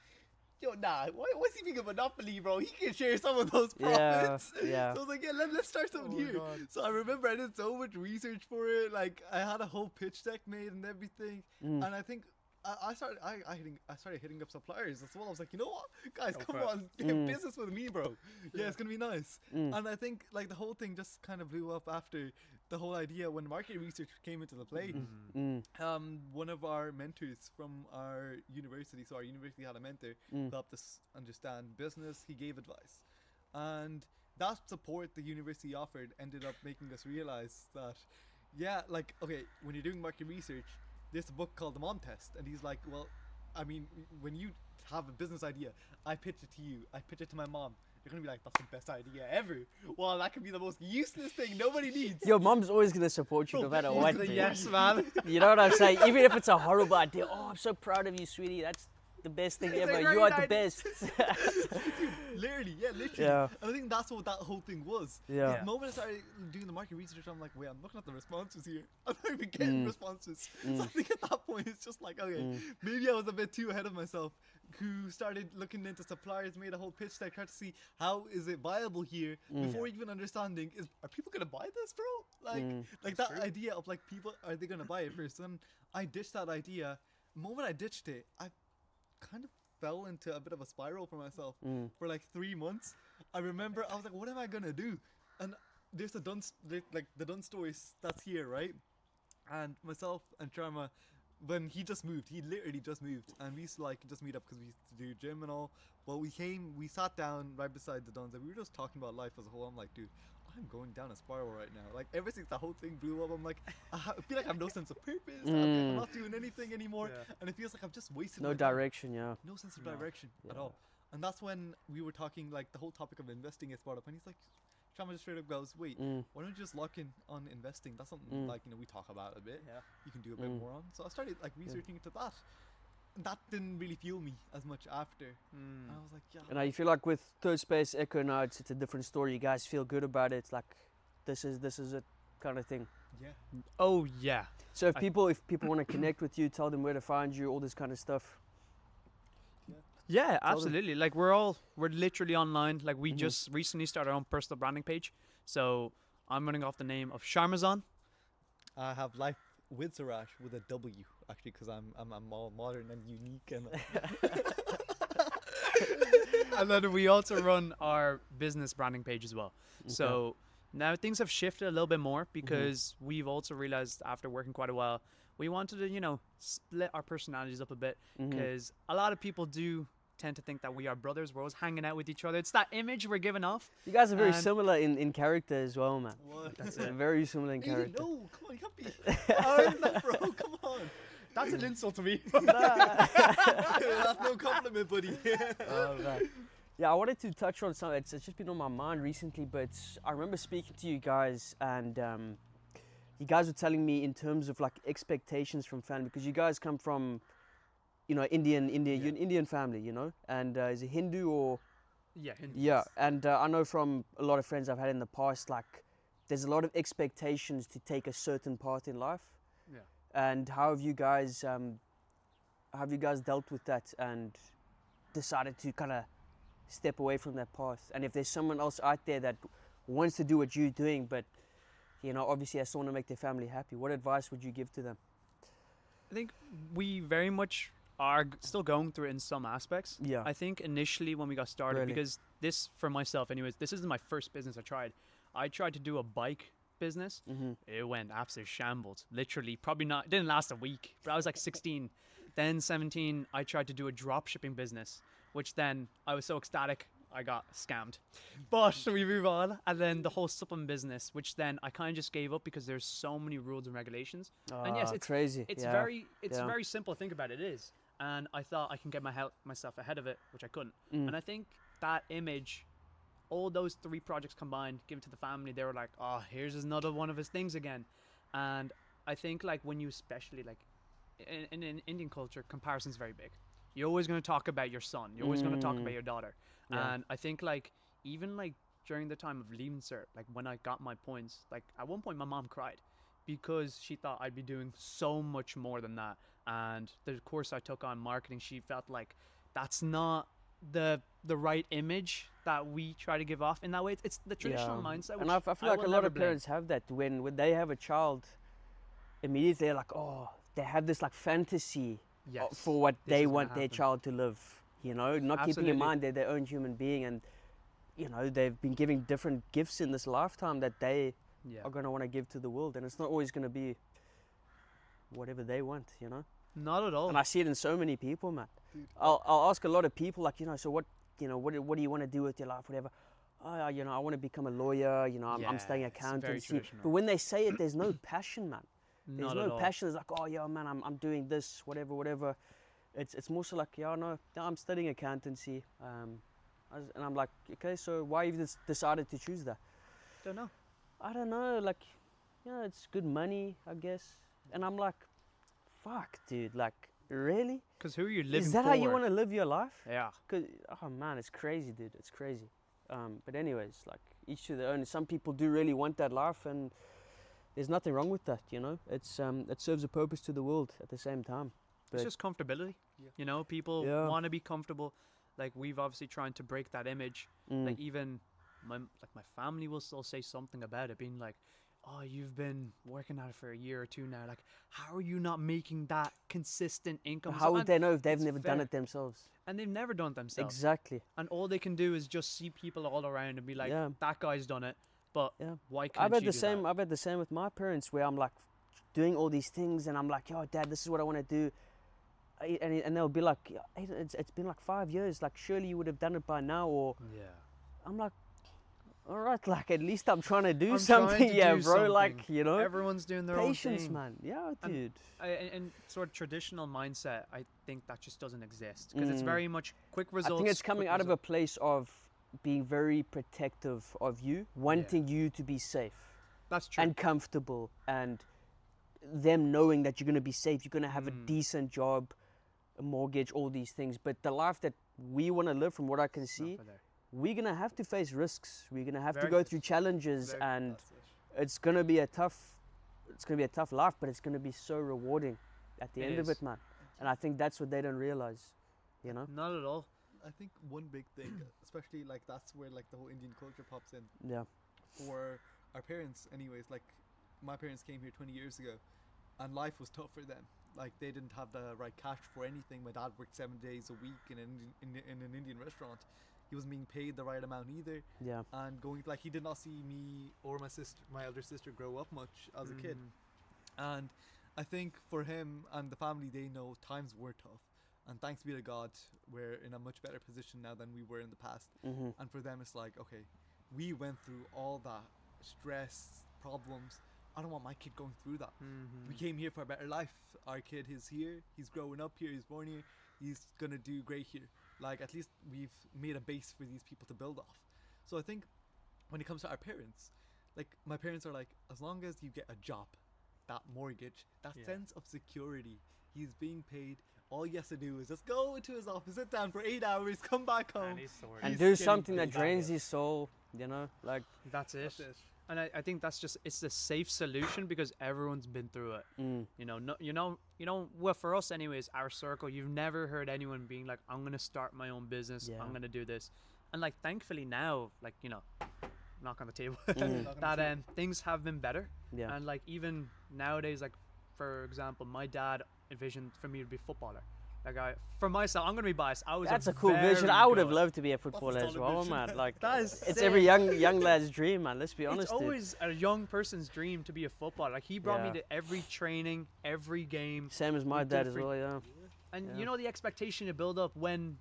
C: yo, nah, what's he being a monopoly, bro? He can share some of those
D: Yeah,
C: profits.
D: yeah.
C: So I was like, yeah, let's start something
B: Oh my
C: here.
B: God.
C: So I remember I did so much research for it. Like I had a whole pitch deck made and everything. And I think I started hitting up suppliers as well. I was like, you know what, guys, come
B: for it.
C: on, get business with me, bro. Yeah, it's gonna be nice. And I think like the whole thing just kind of blew up after the whole idea when market research came into the play. One of our mentors from our university, so our university had a mentor who helped us understand business. He gave advice, and that support the university offered ended up making us realize that, yeah, like, okay, when you're doing market research, there's a book called The Mom Test, and he's like, well, I mean, when you have a business idea, I pitch it to you, I pitch it to my mom, you're gonna be like, that's the best idea ever. Well, that could be the most useless thing nobody needs.
D: Your mom's always gonna support you no matter what.
B: the
D: dude.
B: yes, man.
D: You know what I'm saying? Even if it's a horrible idea, oh, I'm so proud of you, sweetie. That's the best thing
B: It's a
D: ever.
B: great
D: You are the
B: idea.
D: best.
C: Literally. And I think that's what that whole thing was.
D: Yeah.
C: The moment I started doing the market research, I'm like, wait, I'm looking at the responses here. I'm not even getting responses. So I think at that point, it's just like, okay, maybe I was a bit too ahead of myself. Who started looking into suppliers, made a whole pitch deck, tried to see how is it viable here before even understanding are people gonna buy this, bro? Like that idea of like people, are they gonna buy it first? And I ditched that idea. The moment I ditched it, I kind of fell into a bit of a spiral for myself for like 3 months. I remember I was like, what am I gonna do? And there's a like the Dunn story that's here, right? And myself and Sharma, when he literally just moved, and we used to like just meet up because we used to do gym and all. Well, we sat down right beside the Duns, and we were just talking about life as a whole. I'm like, dude, I'm going down a spiral right now. Like ever since the whole thing blew up, I'm like, I feel like I have no sense of purpose. I'm not doing anything anymore, and it feels like I'm just wasting.
D: No direction, yeah.
C: No sense of direction at all. And that's when we were talking, like the whole topic of investing is brought up, and he's like, Shama just straight up goes, wait, why don't you just lock in on investing? That's something like, you know, we talk about a bit. Yeah. You can do a bit more on. So I started like researching into that. And that didn't really fuel me as much after. And I was like, yeah.
D: And I feel like with Third Space Echo now, it's a different story. You guys feel good about it. It's like, this is it kind of thing.
C: Yeah.
B: Oh yeah.
D: So if people want to connect with you, tell them where to find you, all this kind of stuff.
B: Yeah, absolutely. Like we're literally online. Like we just recently started our own personal branding page. So I'm running off the name of Sharmazon.
C: I have Life with Suraj with a W actually, because I'm all modern and unique and.
B: And then we also run our business branding page as well. Okay. So now things have shifted a little bit more because we've also realized after working quite a while, we wanted to, you know, split our personalities up a bit because a lot of people do tend to think that we are brothers. We're always hanging out with each other. It's that image we're giving off.
D: You guys are very similar in character as well, man.
C: What?
D: That's it. Very similar in character.
C: No, come on, you can't be. Oh, bro, come on.
B: That's an insult to me.
C: That's no compliment, buddy.
D: Oh, man. Yeah, I wanted to touch on something. It's just been on my mind recently, but I remember speaking to you guys, and you guys were telling me in terms of like expectations from family, because you guys come from, you know, Indian family, you know, and is it Hindu or?
B: Yeah, Hindu.
D: Yeah, and I know from a lot of friends I've had in the past, like there's a lot of expectations to take a certain path in life.
B: Yeah.
D: And how have you guys dealt with that and decided to kind of step away from that path? And if there's someone else out there that wants to do what you're doing, but you know, obviously I still want to make their family happy, what advice would you give to them?
B: I think we very much are still going through it in some aspects.
D: Yeah.
B: I think initially when we got started, because this, for myself anyways, this isn't my first business I tried. I tried to do a bike business. It went absolute shambles. Literally, it didn't last a week, but I was like 16. Then 17, I tried to do a drop shipping business, which then I was so ecstatic, I got scammed. But we move on. And then the whole supplement business, which then I kind of just gave up because there's so many rules and regulations. And yes, it's
D: crazy.
B: It's very simple to think about. It is. And I thought I can get myself ahead of it, which I couldn't. And I think that image, all those 3 projects combined, given to the family, they were like, oh, here's another one of his things again. And I think like when you especially like in Indian culture, comparison's very big. You're always going to talk about your son. You're always going to talk about your daughter. Yeah. And I think like even like during the time of leaving cert, like when I got my points, like at one point my mom cried because she thought I'd be doing so much more than that. And the course I took on marketing, she felt like that's not the right image that we try to give off in that way. It's the traditional mindset.
D: And I feel like a lot of parents have that when they have a child, immediately they're like, oh, they have this like fantasy for what they want their child to live, you know, not keeping in mind they're their own human being, and you know, they've been giving different gifts in this lifetime that they are going to want to give to the world, and it's not always going to be whatever they want, you know.
B: Not at all.
D: And I see it in so many people, man. I'll ask a lot of people, like, you know, so what do you want to do with your life, whatever. Oh, you know, I want to become a lawyer, you know, I'm studying accountancy. But when they say it, there's no passion, man. There's no passion. It's like, oh yeah, man, I'm doing this, whatever. It's more so like, yeah, no, I'm studying accountancy. And I'm like, okay, so why have you decided to choose that? I don't know, like, you know, it's good money, I guess. And I'm like, fuck, dude, like, really?
B: Because who are you living for?
D: Is that how you want to live your life?
B: Yeah.
D: Cause, oh man, it's crazy, dude. It's crazy. But anyways, like, each to their own. Some people do really want that life, and there's nothing wrong with that, you know. It serves a purpose to the world at the same time. But
B: it's just comfortability. You know, people want to be comfortable. Like, we've obviously trying to break that image. Like, even my family will still say something about it, being like, oh, you've been working at it for a year or 2 now. Like, how are you not making that consistent income?
D: How would they know if they've never done it themselves?
B: And they've never done it themselves.
D: Exactly.
B: And all they can do is just see people all around and be like, that guy's done it. But
D: Yeah.
B: why can't
D: I've had
B: you
D: the
B: do
D: same.
B: that?
D: I've had the same with my parents, where I'm like doing all these things, and I'm like, "Yo, Dad, this is what I want to do," and they'll be like, "Hey, it's been like 5 years. Like, surely you would have done it by now." Or
B: Yeah.
D: I'm like, "All right, like at least I'm trying to do
B: I'm
D: something,
B: trying to
D: yeah,
B: do
D: bro.
B: something.
D: Like,
B: Everyone's doing their
D: patience,
B: own thing.
D: man. Yeah,
B: And
D: dude.
B: And sort of traditional mindset, I think that just doesn't exist because it's very much quick results.
D: I think it's coming out of a place of being very protective of you, wanting you to be safe
B: That's true.
D: and comfortable, and them knowing that you're going to be safe, you're going to have a decent job, a mortgage, all these things. But the life that we want to live, from what I can see, we're going to have to face risks. We're going to have to go through challenges, and it's going to be a tough life, but it's going to be so rewarding at the end of it, man. And I think that's what they don't realize, you know?
B: Not at all.
C: I think one big thing, especially like that's where like the whole Indian culture pops in.
D: Yeah.
C: For our parents, anyways, like my parents came here 20 years ago, and life was tough for them. Like they didn't have the right cash for anything. My dad worked 7 days a week in an Indian restaurant. He wasn't being paid the right amount either.
D: Yeah.
C: And going like he did not see me or my elder sister grow up much as a kid. And I think for him and the family, they know times were tough. And thanks be to God, we're in a much better position now than we were in the past. And for them, it's like, okay, we went through all that stress, problems. I don't want my kid going through that. We came here for a better life. Our kid is here. He's growing up here. He's born here. He's going to do great here. Like, at least we've made a base for these people to build off. So I think when it comes to our parents, like, my parents are like, as long as you get a job, that mortgage, that sense of security, he's being paid. All he has to do is just go into his office, sit down for 8 hours, come back home,
D: and do something that drains his soul, you know, like
B: that's it. And I think that's just, it's the safe solution because everyone's been through it. Well, for us anyways, our circle, you've never heard anyone being like, I'm gonna start my own business, I'm gonna do this. And like thankfully now, like, you know, knock on the table, that things have been better. And like even nowadays, like for example, my dad envisioned for me to be a footballer. Like for myself, I'm gonna be biased. That's
D: a cool vision. I would have loved to be a footballer as well, man. Like it's every young lad's dream, man. Let's be honest.
B: It's always a young person's dream to be a footballer. Like he brought me to every training, every game.
D: Same as my dad as well, yeah.
B: And you know the expectation you build up when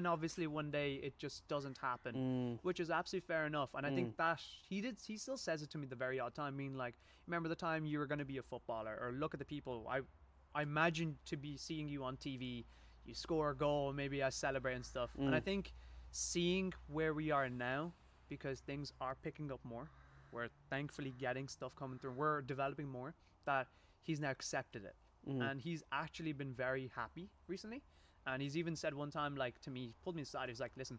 B: obviously one day it just doesn't happen, which is absolutely fair enough. And I think that he still says it to me the very odd time, being like, remember the time you were going to be a footballer, or look at the people I imagine to be seeing you on TV, you score a goal, maybe I celebrate and stuff. And I think seeing where we are now, because things are picking up more, we're thankfully getting stuff coming through, we're developing more, that he's now accepted it. And he's actually been very happy recently. And he's even said one time, like, to me, pulled me aside, he's like, listen,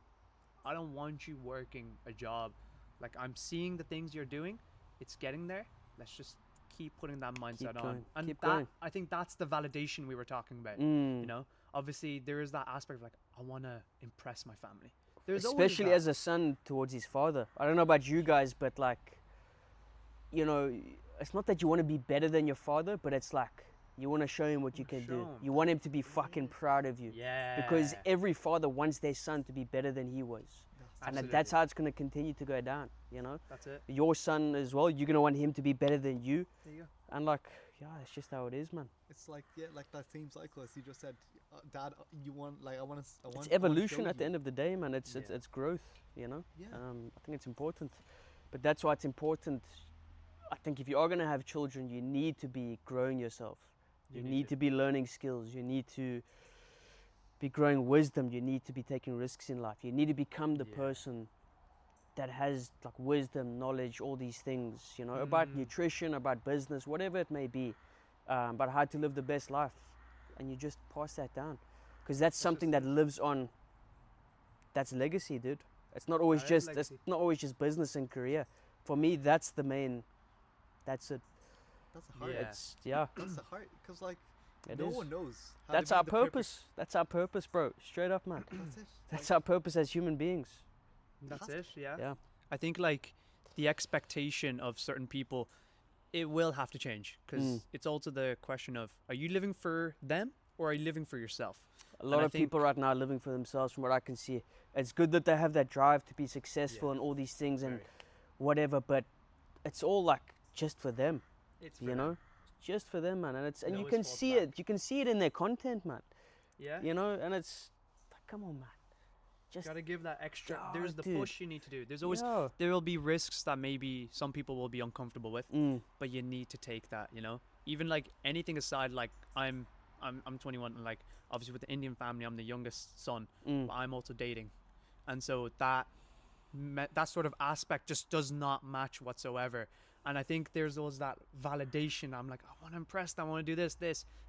B: I don't want you working a job. Like, I'm seeing the things you're doing, it's getting there, let's just keep putting that mindset on. And I think that's the validation we were talking about. You know, obviously there is that aspect of like, I want to impress my family.
D: Especially as a son towards his father. I don't know about you guys, but like, you know, it's not that you want to be better than your father, but it's like you want to show him what you can do. You want him to be fucking proud of you.
B: Yeah.
D: Because every father wants their son to be better than he was. And that's how it's going to continue to go down, you know?
B: That's it.
D: Your son as well, you're going to want him to be better than you.
C: There you go.
D: And like, yeah, it's just how it is, man.
C: It's like, like that same cycle as you just said, Dad, you want, like, I want.
D: It's evolution at the end of the day, man. It's growth, you know?
C: Yeah.
D: I think it's important. But that's why it's important. I think if you are going to have children, you need to be growing yourself. You need to be learning skills. You need to be growing wisdom. You need to be taking risks in life. You need to become the person that has like wisdom, knowledge, all these things, you know, about nutrition, about business, whatever it may be, about how to live the best life. And you just pass that down, because that's something that lives on. That's legacy, dude. It's not always just business and career. For me, that's the main. That's it.
C: That's the heart.
D: That's
C: the heart, because like
D: it
C: no
D: is.
C: one knows. How
D: That's
C: to be
D: our
C: the
D: purpose. That's our purpose, bro. Straight up, man.
C: That's it.
D: That's our purpose as human beings.
B: That's it, yeah.
D: Yeah.
B: I think like the expectation of certain people, it will have to change, because it's also the question of, are you living for them or are you living for yourself?
D: A lot of people right now are living for themselves, from what I can see. It's good that they have that drive to be successful and all these things, and whatever, but it's all like just for them,
B: It's
D: you know, just for them, man. And it's and
B: It
D: you
B: always
D: can
B: falls
D: see
B: back.
D: it. You can see it in their content, man.
B: Yeah.
D: You know, and it's like, come on, man. Just
B: Gotta give that extra.
D: Yeah,
B: There's the
D: dude.
B: push you need to do. There's always
D: yeah.
B: there will be risks that maybe some people will be uncomfortable with, but you need to take that. You know, even like anything aside, like I'm 21, and like obviously with the Indian family, I'm the youngest son, but I'm also dating, and so that sort of aspect just does not match whatsoever. And I think there's always that validation. I'm like, I want to impress them, I want to do this,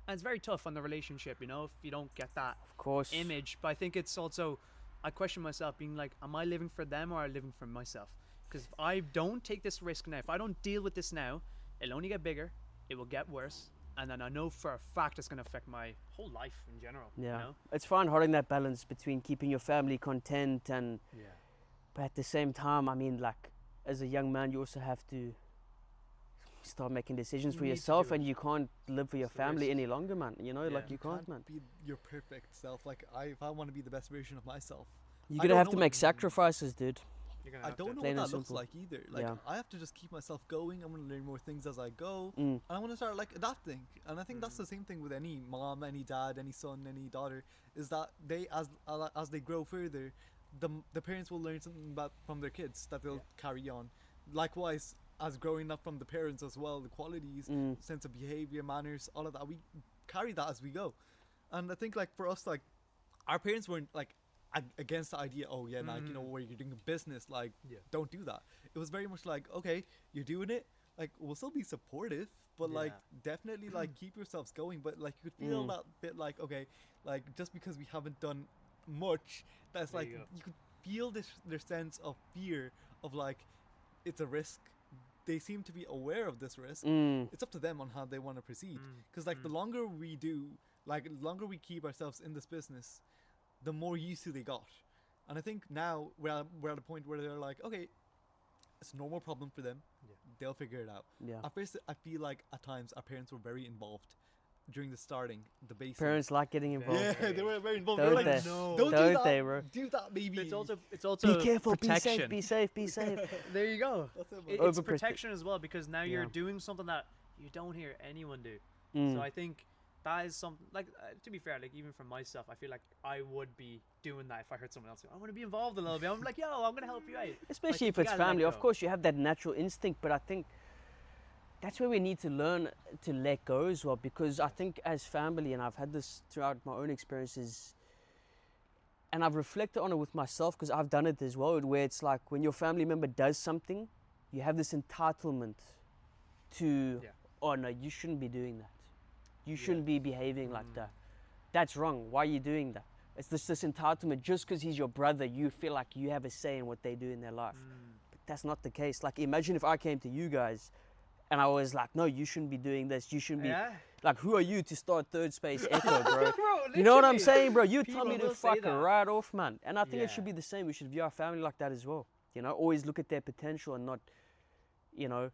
B: and it's very tough on the relationship, you know, if you don't get that
D: Of course.
B: image. But I think it's also, I question myself, being like, am I living for them or am I living for myself? Because if I don't take this risk now, if I don't deal with this now, it'll only get bigger, it will get worse, and then I know for a fact it's going to affect my whole life in general.
D: Yeah.
B: You know?
D: It's fine holding that balance between keeping your family content and,
B: Yeah.
D: but at the same time, I mean, like, as a young man, you also have to start making decisions
B: You
D: for
B: need to
D: yourself,
B: do it.
D: and you can't live for your
B: It's the
D: family
B: risk.
D: any longer, man. You know,
B: Yeah.
D: like you can't, man.
C: be your perfect self. Like if I want to be the best version of myself,
D: You're
C: I
D: gonna
C: don't
D: have
C: know
D: to
C: what-
D: make sacrifices, dude.
B: You're gonna
C: I
B: have
C: don't
B: to.
C: know
D: Plain
C: what
D: and
C: that looks
D: simple.
C: like either. Like
D: Yeah.
C: I have to just keep myself going. I'm gonna learn more things as I go,
D: Mm.
C: and I want to start like adapting. And I think that's the same thing with any mom, any dad, any son, any daughter. Is that they as they grow further, the parents will learn something about from their kids that they'll carry on. Likewise, as growing up from the parents as well, the qualities, sense of behavior, manners, all of that, we carry that as we go. And I think like for us, like our parents weren't like against the idea. Oh yeah, like you know where you're doing a business, like
B: Yeah.
C: don't do that. It was very much like, okay, you're doing it, like we'll still be supportive, but like
B: Yeah.
C: definitely like keep yourselves going. But like you could feel that bit like, okay, like just because we haven't done much, that's
B: There
C: like
B: you go.
C: you could feel their sense of fear of like it's a risk. They seem to be aware of this risk. It's up to them on how they want to proceed. Because like the longer we do, like the longer we keep ourselves in this business, the more used to they got. And I think now we're at a point where they're like, okay, it's a normal problem for them.
B: Yeah.
C: They'll figure it out.
D: Yeah.
C: At first, I feel like at times our parents were very involved during the starting, the basic.
D: Parents like getting involved.
C: Yeah, they were very involved.
D: Don't
C: They were like,
D: they?
B: No.
C: don't do
D: Don't
C: that.
D: they, bro?
C: Do that, baby.
B: But it's also
D: Be careful,
B: protection.
D: be safe, be safe, be safe.
B: There you go.
C: That's it, man.
B: It's
D: Overprotect-
B: protection as well, because now you're
D: Yeah.
B: doing something that you don't hear anyone do.
D: Mm.
B: So I think that is something, like, to be fair, like even for myself, I feel like I would be doing that if I heard someone else go, I want to be involved a little bit. I'm like, yo, I'm gonna help you out.
D: Especially
B: Like,
D: if it's
B: you gotta let
D: family. Of
B: go.
D: course, you have that natural instinct, but I think that's where we need to learn to let go as well. Because I think as family, and I've had this throughout my own experiences, and I've reflected on it with myself because I've done it as well, where it's like when your family member does something, you have this entitlement to,
B: Yeah.
D: oh no, you shouldn't be doing that. You shouldn't be behaving like that. That's wrong. Why are you doing that? It's this entitlement. Just because he's your brother, you feel like you have a say in what they do in their life. But that's not the case. Like, imagine if I came to you guys and I was like, no, you shouldn't be doing this. You shouldn't be.
B: Yeah.
D: Like, who are you to start third space echo, bro?
B: Bro,
D: You know what I'm
B: literally.
D: saying, bro? You tell
B: People
D: me to
B: will say
D: fuck
B: that.
D: right off, man. And I think it
B: Yeah.
D: should be the same. We should view our family like that as well. You know, always look at their potential and not, you know,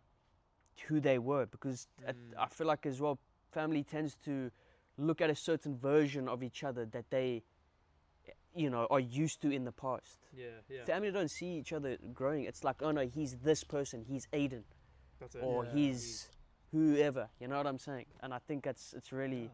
D: who they were. Because I feel like as well, family tends to look at a certain version of each other that they, you know, are used to in the past.
B: Yeah, yeah.
D: Family don't see each other growing. It's like, oh no, he's this person, he's Aiden,
B: That's it.
D: or
B: Yeah.
D: he's whoever. You know what I'm saying? And I think it's really,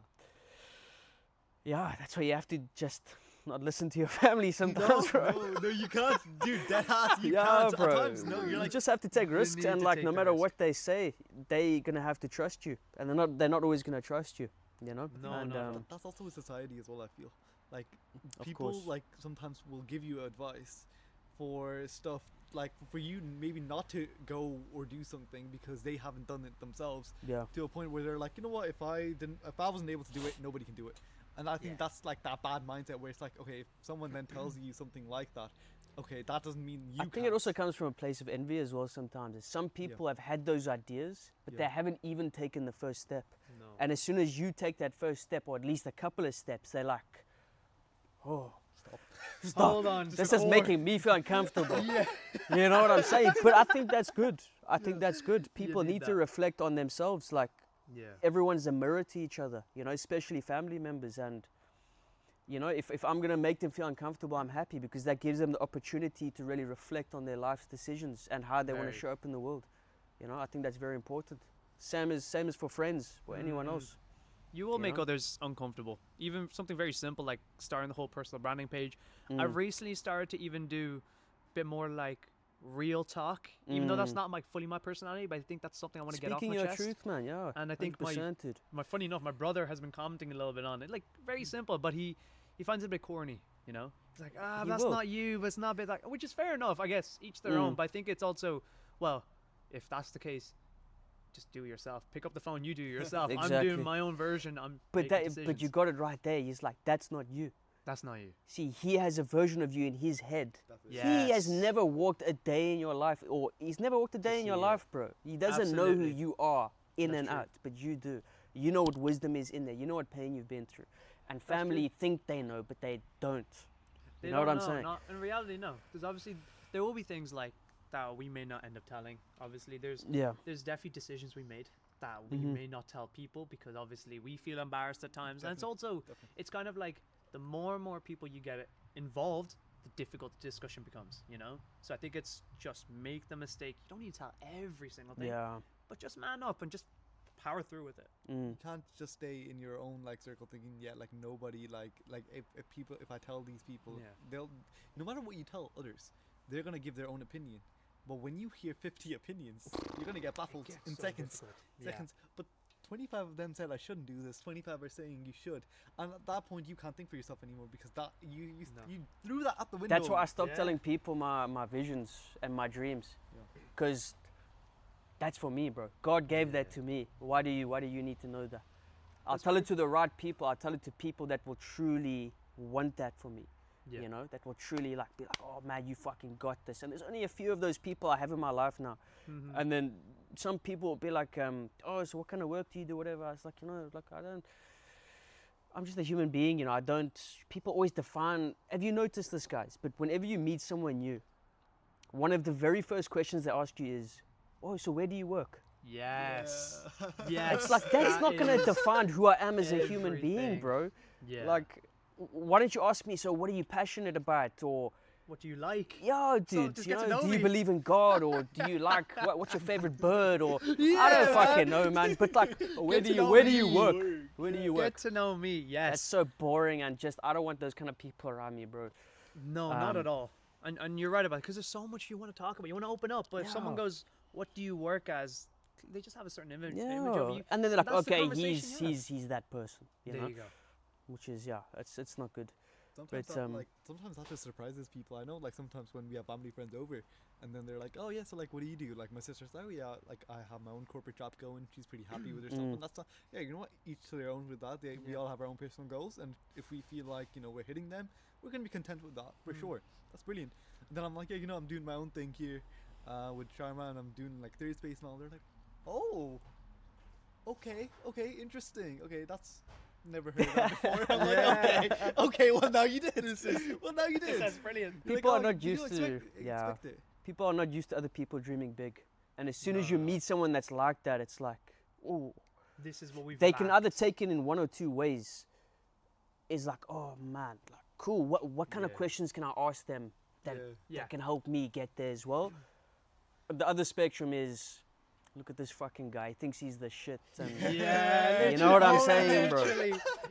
D: yeah, that's why you have to just not listen to your family sometimes, bro.
C: No, you can't, dude. Dead ass, you
D: Yeah,
C: can't.
D: bro.
C: At times, no, you're
D: You
C: like,
D: just have to take risks,
B: need
D: and
B: to
D: like
B: take
D: no
B: the
D: matter
B: risk.
D: what they say, they gonna have to trust you, and they're not always gonna trust you. You know?
B: No,
D: and,
B: no.
C: that's also with society as well. I feel like
D: Of
C: people
D: course.
C: like sometimes will give you advice for stuff like for you maybe not to go or do something because they haven't done it themselves.
D: Yeah.
C: To a point where they're like, you know what, if I wasn't able to do it, nobody can do it. And I think
B: Yeah.
C: that's like that bad mindset where it's like, okay, if someone then tells you something like that, okay, that doesn't mean you
D: I think
C: can't.
D: it also comes from a place of envy as well sometimes. Some people have had those ideas, but
C: Yeah.
D: they haven't even taken the first step.
B: No.
D: And as soon as you take that first step, or at least a couple of steps, they're like, oh, stop.
B: Hold on.
D: This is making me feel uncomfortable. You know what I'm saying? But I think that's good. I think that's good. People
B: need
D: need to
B: that.
D: reflect on themselves. Like,
B: Yeah.
D: everyone's a mirror to each other, you know, especially family members. And You know, if I'm going to make them feel uncomfortable, I'm happy, because that gives them the opportunity to really reflect on their life's decisions and how they want to show up in the world. You know, I think that's very important. Same as for friends or anyone else.
B: You will make
D: know?
B: others uncomfortable. Even something very simple like starting the whole personal branding page. I've recently started to even do a bit more like real talk, even though that's not fully my personality, but I think that's something I want to get off my
D: Speaking your
B: chest.
D: truth, man, yeah.
B: And I think
D: 100% dude.
B: my funny enough, my brother has been commenting a little bit on it, like very simple, but he finds it a bit corny, you know. He's like, that's not you, but it's not a bit like, which is fair enough, I guess, each their own. But I think it's also, well, if that's the case, just do it yourself. Pick up the phone, you do it yourself.
D: Exactly.
B: I'm doing my own version.
D: But you got it right there. He's like, that's not you.
B: That's not you.
D: See, he has a version of you in his head.
B: Yes.
D: He has never walked a day in your life, or he's never walked a day in your life, bro. He doesn't know who you are in and out, but you do. You know what wisdom is in there. You know what pain you've been through. And family think they know, but they don't. You know what I'm saying?
B: Not, in reality, no. Because obviously, there will be things like that we may not end up telling. Obviously, there's definitely decisions we made that we may not tell people, because obviously we feel embarrassed at times. And it's also, it's kind of like, the more and more people you get involved, the difficult the discussion becomes, you know? So I think it's just make the mistake. You don't need to tell every single thing, but just man up and just power through with it.
C: You can't just stay in your own like circle thinking, like nobody like if I tell these people, they'll, no matter what you tell others, they're gonna give their own opinion. But when you hear 50 opinions, you're gonna get baffled in seconds. But 25 of them said I shouldn't do this. 25 are saying you should, and at that point you can't think for yourself anymore, because that you threw that out the window.
D: That's why I stopped telling people my visions and my dreams, because that's for me, bro. God gave that to me. Why do you need to know that? I'll tell it to the right people. I'll tell it to people that will truly want that for me. You know, that will truly like be like, oh man, you fucking got this. And there's only a few of those people I have in my life now. And then some people will be like, oh, so what kind of work do you do, whatever. I was like, you know, like I'm just a human being, you know. People always define, have you noticed this, guys? But whenever you meet someone new, one of the very first questions they ask you is, oh, so where do you work?
B: Yes.
D: It's like, that's not going to define who I am as a human being, bro. Like, why don't you ask me, so what are you passionate about, or
B: what do you like?
D: Yo, dude, you know, do you believe in God, or do you like what's your favorite bird, or I don't fucking know, man. But like, where do you work? Where do you work?
B: Get to know me. Yes.
D: That's so boring, and just I don't want those kind of people around me, bro.
B: No, not at all. And you're right about it, because there's so much you want to talk about. You want to open up, but if someone goes, "What do you work as?" They just have a certain image of you,
D: and then they're like, "Okay, he's that person."
B: There you go.
D: Which is it's not good.
C: Sometimes sometimes that just surprises people. I know, like sometimes when we have family friends over, and then they're like, "Oh yeah, so like, what do you do?" Like my sister's like, "Oh yeah, like I have my own corporate job going." She's pretty happy with herself, and that's not. Yeah, you know what? Each to their own with that. We all have our own personal goals, and if we feel like we're hitting them, we're gonna be content with that for sure. That's brilliant. And then I'm like, yeah, I'm doing my own thing here, with Sharma, and I'm doing like third space and all. They're like, "Oh, okay, interesting. Okay, that's." Never heard that before. I'm like, okay, well now you did. Well now you did.
B: That's brilliant.
D: People are not used to people are not used to other people dreaming big, and as soon as you meet someone that's like that, it's like, oh,
B: this is what we've.
D: They can either take it in one or two ways. Is like, oh man, like cool. What kind of questions can I ask them that can help me get there as well? The other spectrum is, look at this fucking guy. He thinks he's the shit. And you know what I'm saying, bro?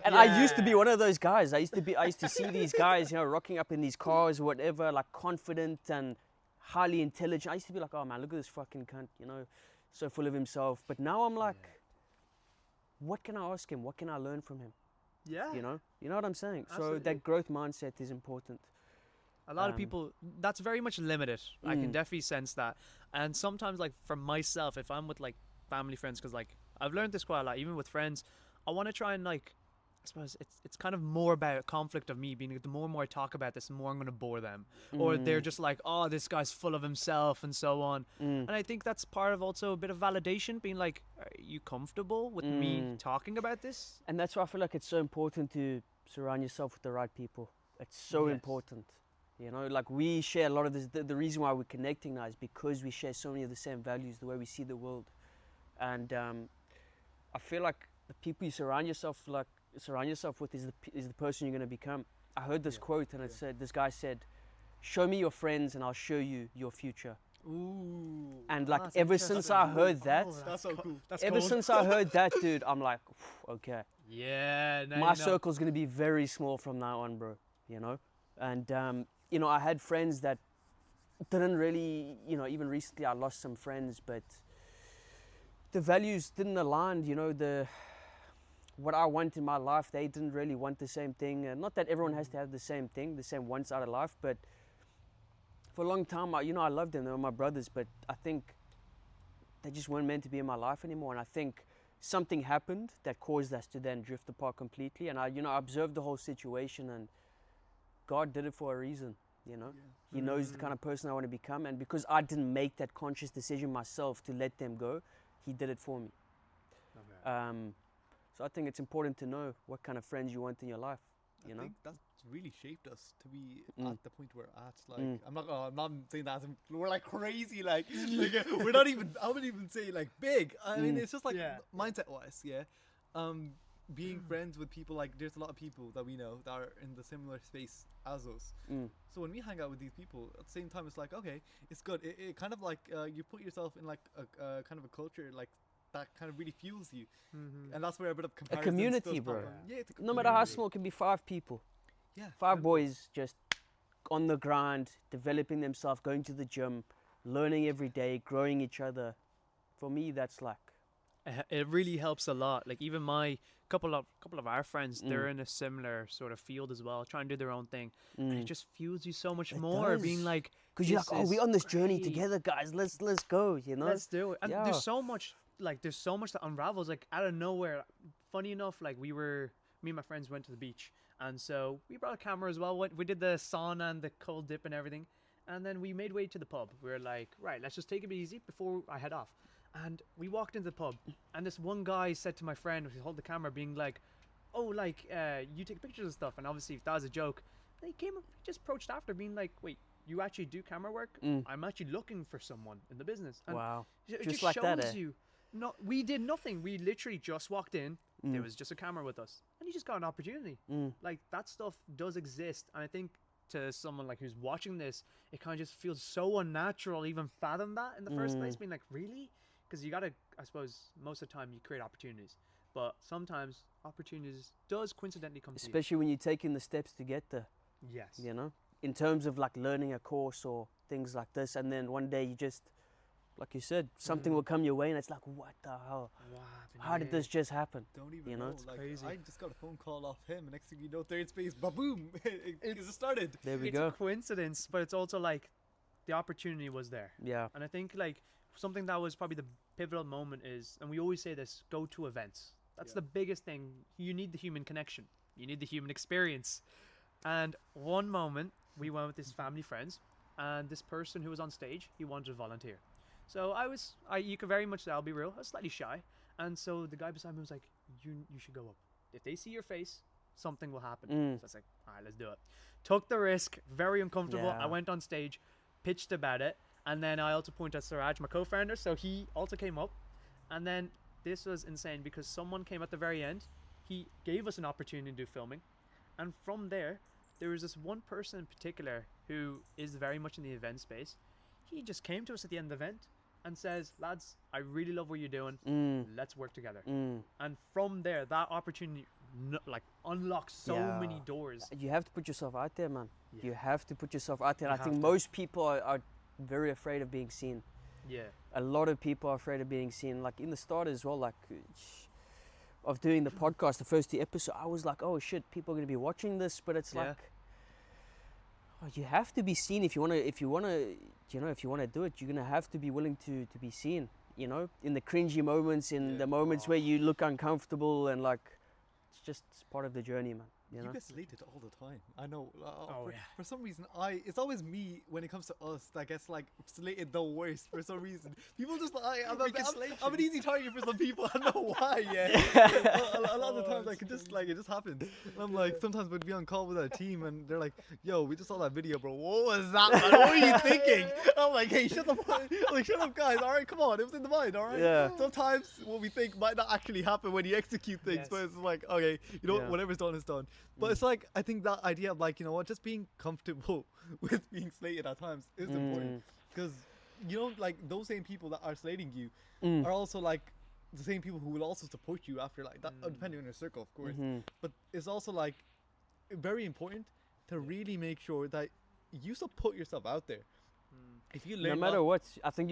D: And I used to be one of those guys. I used to see these guys, rocking up in these cars, whatever, like confident and highly intelligent. I used to be like, oh man, look at this fucking cunt, so full of himself. But now I'm like, what can I ask him? What can I learn from him?
B: Yeah.
D: You know what I'm saying?
B: Absolutely.
D: So that growth mindset is important.
B: A lot of people, that's very much limited. I can definitely sense that. And sometimes, like, for myself, if I'm with, like, family friends, because, like, I've learned this quite a lot, even with friends, I want to try and, like, I suppose it's kind of more about a conflict of me being, the more and more I talk about this, the more I'm going to bore them. Or they're just like, oh, this guy's full of himself and so on. And I think that's part of also a bit of validation, being like, are you comfortable with me talking about this?
D: And that's why I feel like it's so important to surround yourself with the right people. It's so important. Like we share a lot of this. The reason why we're connecting now is because we share so many of the same values, the way we see the world. And I feel like the people you surround yourself like surround yourself with is the person you're going to become. I heard this quote, and it said, this guy said, "Show me your friends, and I'll show you your future."
B: Ooh.
D: And like ever since I heard that,
C: That's so cool.
D: ever since I heard that, dude, I'm like, okay,
B: Yeah. Now
D: my
B: you know.
D: circle's going to be very small from now on, bro. You know, and you know, I had friends that didn't really, you know, even recently I lost some friends, but the values didn't align. You know, what I want in my life, they didn't really want the same thing. And not that everyone has to have the same thing, the same wants out of life, but for a long time, I loved them. They were my brothers, but I think they just weren't meant to be in my life anymore. And I think something happened that caused us to then drift apart completely. And I observed the whole situation, and God did it for a reason. You know, He knows the kind of person I want to become, and because I didn't make that conscious decision myself to let them go, He did it for me.
B: Okay.
D: So I think it's important to know what kind of friends you want in your life. You know,
C: I think that's really shaped us to be at the point we're at. Like, I'm not saying that we're like crazy. Like we're not even. I wouldn't even say like big. I mean, it's just like mindset wise, being friends with people, like there's a lot of people that we know that are in the similar space as us. So when we hang out with these people, at the same time, it's like, okay, it's good. It kind of like you put yourself in like a kind of a culture like that kind of really fuels you, and that's where a bit of
D: a
C: comparison
D: community,
C: does
D: bro.
C: pop in. Yeah, it's a
D: No matter how
C: community.
D: small, it can be 5 people.
C: Yeah,
D: 5 boys just on the grind, developing themselves, going to the gym, learning every day, growing each other. For me, that's like,
B: It really helps a lot. Like even my couple of our friends, they're in a similar sort of field as well, trying to do their own thing, and it just fuels you so much
D: It
B: more.
D: does.
B: Being like,
D: because you're
B: "This
D: like, oh,
B: is
D: we're on this journey
B: great.
D: together, guys. Let's go. You know,
B: Let's do it." And
D: Yeah.
B: there's so much that unravels like out of nowhere. Funny enough, like me and my friends went to the beach, and so we brought a camera as well. We did the sauna and the cold dip and everything, and then we made way to the pub. We were like, right, let's just take it easy before I head off. And we walked into the pub, and this one guy said to my friend who held the camera, being like, "Oh, like you take pictures and stuff." And obviously that was a joke. And he just approached after, being like, "Wait, you actually do camera work? I'm actually looking for someone in the business." And
D: wow,
B: it
D: just
B: just
D: like
B: shows
D: that, eh?
B: you. No, we did nothing. We literally just walked in. There was just a camera with us, and you just got an opportunity. Like that stuff does exist, and I think to someone like who's watching this, it kind of just feels so unnatural to even fathom that in the first place. Being like, really? Because you gotta, I suppose, most of the time you create opportunities, but sometimes opportunities does coincidentally come to you.
D: Especially when you're taking the steps to get there.
B: Yes.
D: You know, in terms of like learning a course or things like this, and then one day you just, like you said, something will come your way, and it's like, what the hell?
B: What happened
D: How did
B: here?
D: this just happen?
C: Don't even
D: You know,
C: know.
D: it's
C: Like
B: crazy.
C: I just got a phone call off him, and next thing you know, third space, ba-boom, it started.
D: There we
B: It's
D: go.
B: a coincidence, but it's also like the opportunity was there.
D: Yeah.
B: And I think like something that was probably the pivotal moment is, and we always say this, go to events. That's the biggest thing. You need the human connection. You need the human experience. And one moment we went with his family friends, and this person who was on stage, he wanted to volunteer. So you could very much say, I'll be real, I was slightly shy. And so the guy beside me was like, you should go up. If they see your face, something will happen. So I was like, all right, let's do it. Took the risk, very uncomfortable.
D: Yeah.
B: I went on stage, pitched about it. And then I also pointed at Suraj, my co-founder. So he also came up. And then this was insane because someone came at the very end. He gave us an opportunity to do filming. And from there was this one person in particular who is very much in the event space. He just came to us at the end of the event and says, lads, I really love what you're doing. Let's work together. And from there, that opportunity unlocks so many doors.
D: You have to put yourself out there, man.
B: Yeah.
D: You have to put yourself out there.
B: You
D: I think
B: have to.
D: most people are very afraid of being seen.
B: Yeah.
D: A lot of people are afraid of being seen. Like in the start as well, like of doing the podcast, the first 2 episodes, I was like, oh shit, people are going to be watching this. But it's like, oh, you have to be seen if you want to do it. You're going to have to be willing to be seen, you know, in the cringy moments, in the moments where you look uncomfortable, and like, it's just part of the journey, man. You know?
C: get slated all the time. I know.
B: Oh, yeah.
C: For some reason, it's always me when it comes to us that gets like slated the worst for some reason. People just I'm an easy target for some people. I don't know why. Yeah. a lot of the times like it just happens. And I'm like sometimes we'd be on call with our team and they're like, "Yo, we just saw that video, bro. What was that, man? What were you thinking?" I'm like, "Hey, shut up, like shut up, guys. All right, come on. It was in the mind. All right."
D: Yeah.
C: Sometimes what we think might not actually happen when you execute things,
B: Yes.
C: but it's like, okay, you know,
D: Yeah.
C: whatever's done is done. But it's like I think that idea of like, you know what, just being comfortable with being slated at times is important, because you know, like those same people that are slating you are also like the same people who will also support you after, like that, depending on your circle, of course. But it's also like very important to really make sure that you still put yourself out there. If you
D: No
C: learn
D: matter what, I think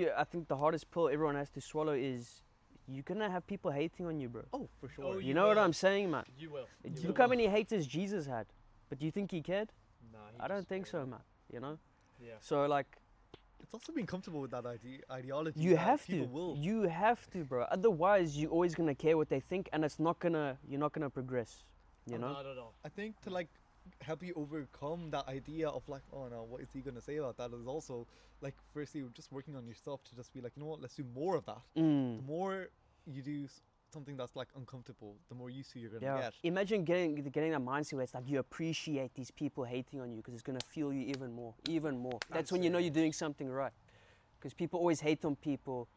D: the hardest pill everyone has to swallow is you're gonna have people hating on you, bro.
C: oh, for sure.
B: Oh,
D: You know what
B: will.
D: I'm saying, man?
B: You will.
D: Look how many haters Jesus had. But do you think he cared?
B: Nah,
D: I don't think so, man. You know?
B: Yeah.
D: So like,
C: It's also being comfortable with that ideology.
D: you
C: that
D: have
C: people
D: to.
C: Will.
D: You have to, bro. Otherwise, you're always gonna care what they think, and you're not gonna progress. You know?
B: Not at all.
C: I think to like help you overcome that idea of like, oh no, what is he gonna say about that, is also like firstly just working on yourself to just be like, you know what, let's do more of that. The more you do something that's like uncomfortable, the more used to you're gonna
D: Yeah.
C: get.
D: Imagine getting that mindset where it's like you appreciate these people hating on you because it's gonna fuel you even more, even more. That's when you know you're doing something right. Because people always hate on people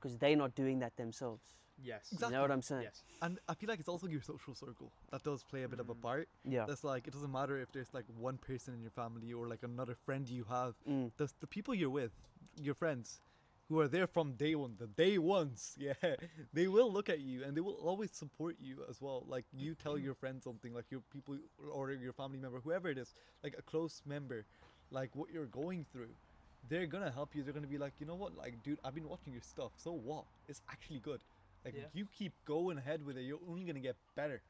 D: because they're not doing that themselves.
B: Yes.
C: Exactly.
D: You know what I'm saying?
B: Yes.
C: And I feel like it's also your social circle that does play a bit of a part.
D: Yeah.
C: That's like, it doesn't matter if there's like one person in your family or like another friend you have. The people you're with, your friends, who are there from day one, the day ones, yeah, they will look at you and they will always support you as well. Like you tell your friend something, like your people or your family member, whoever it is, like a close member, like what you're going through, they're gonna help you. They're gonna be like, you know what, like, dude, I've been watching your stuff. So what? It's actually good. Like you keep going ahead with it, you're only gonna get better.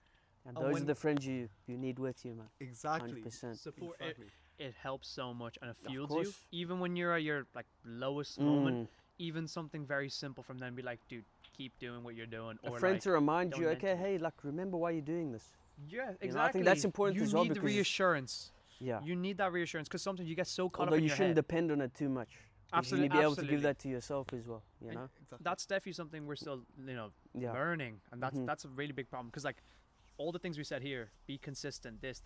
D: And
C: And
D: those
C: when-
D: are the friends you need with you, man.
C: Exactly.
D: 100%.
B: Support
C: Exactly.
B: it helps so much and it fuels you.
D: course.
B: Even when you're at your like lowest moment, even something very simple from them be like, dude, keep doing what you're doing.
D: A
B: Or
D: friend
B: like,
D: to remind
B: don't
D: you,
B: mention
D: okay,
B: it.
D: hey, like, remember why you're doing this.
B: Yeah, exactly.
D: know, I think that's important
B: you
D: as well
B: need the
D: because-
B: reassurance.
D: Yeah.
B: You need that reassurance because sometimes you get so caught
D: Although
B: up in
D: you
B: your
D: shouldn't
B: head.
D: depend on it too much. 'Cause
B: Absolutely,
D: you need to be able to
B: absolutely.
D: give that to yourself as well, you know?
C: Exactly.
B: That's definitely something we're still,
D: Yeah.
B: learning, and that's a really big problem because like all the things we said here, be consistent, this,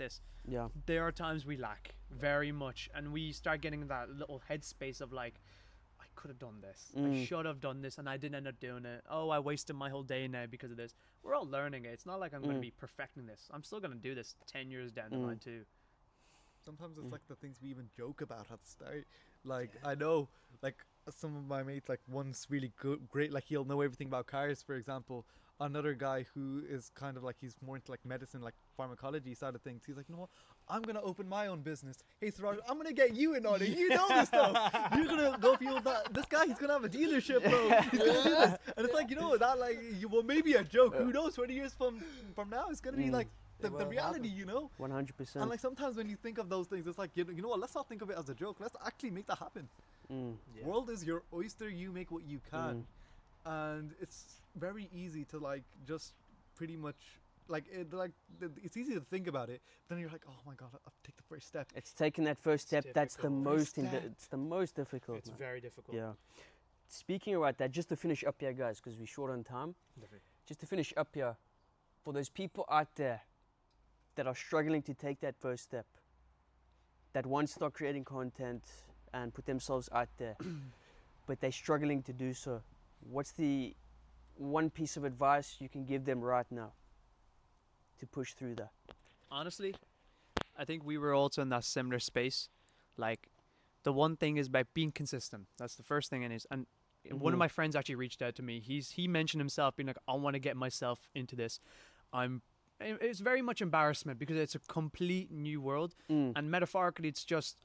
D: Yeah.
B: there are times we lack very much, and we start getting that little headspace of like, I could have done this, I should have done this, and I didn't end up doing it. Oh, I wasted my whole day now because of this. We're all learning it. It's not like I'm going to be perfecting this. I'm still going to do this 10 years down the line too.
C: Sometimes it's like the things we even joke about at the start. Like I know, like some of my mates, like one's really great, like he'll know everything about cars, for example. Another guy who is kind of like, he's more into like medicine, like pharmacology side of things. He's like, you know what, I'm gonna open my own business. Hey Suraj, I'm gonna get you in on it. You know this stuff. You're gonna go fuel that. This guy, he's gonna have a dealership, bro. He's gonna do this. And it's like, you know, that like, well, maybe a joke. Who knows? 20 years from now, it's gonna be like the reality, you know.
D: 100%.
C: And like sometimes when you think of those things, it's like, you know what, let's not think of it as a joke. Let's actually make that happen. World is your oyster. You make what you can. And it's very easy to like just pretty much like it's easy to think about it, but then you're like, oh my god, I'll take the first step.
D: It's taking that first step that's the
B: difficult.
D: most
C: First step.
D: it's the most difficult.
B: It's
D: man.
B: very difficult.
D: Yeah. Speaking about that, just to finish up here, guys, because we're short on time. Just to finish up here, for those people out there that are struggling to take that first step, that want to start creating content and put themselves out there, but they're struggling to do so, what's the one piece of advice you can give them right now to push through that?
B: Honestly, I think we were also in that similar space. Like, the one thing is by being consistent. That's the first thing. And one of my friends actually reached out to me. He mentioned himself being like, I want to get myself into this. It's very much embarrassment because it's a complete new world. And metaphorically, it's just,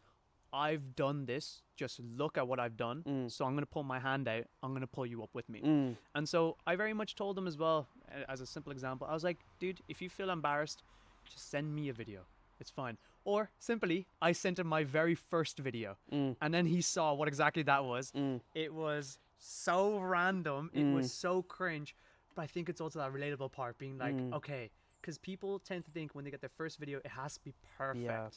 B: I've done this. Just look at what I've done. So I'm going to pull my hand out. I'm going to pull you up with me. And so I very much told him as well, as a simple example, I was like, dude, if you feel embarrassed, just send me a video. It's fine. Or simply, I sent him my very first video. And then he saw what exactly that was. It was so random. It was so cringe. But I think it's also that relatable part being like, okay, because people tend to think when they get their first video, it has to be perfect.
D: Yeah.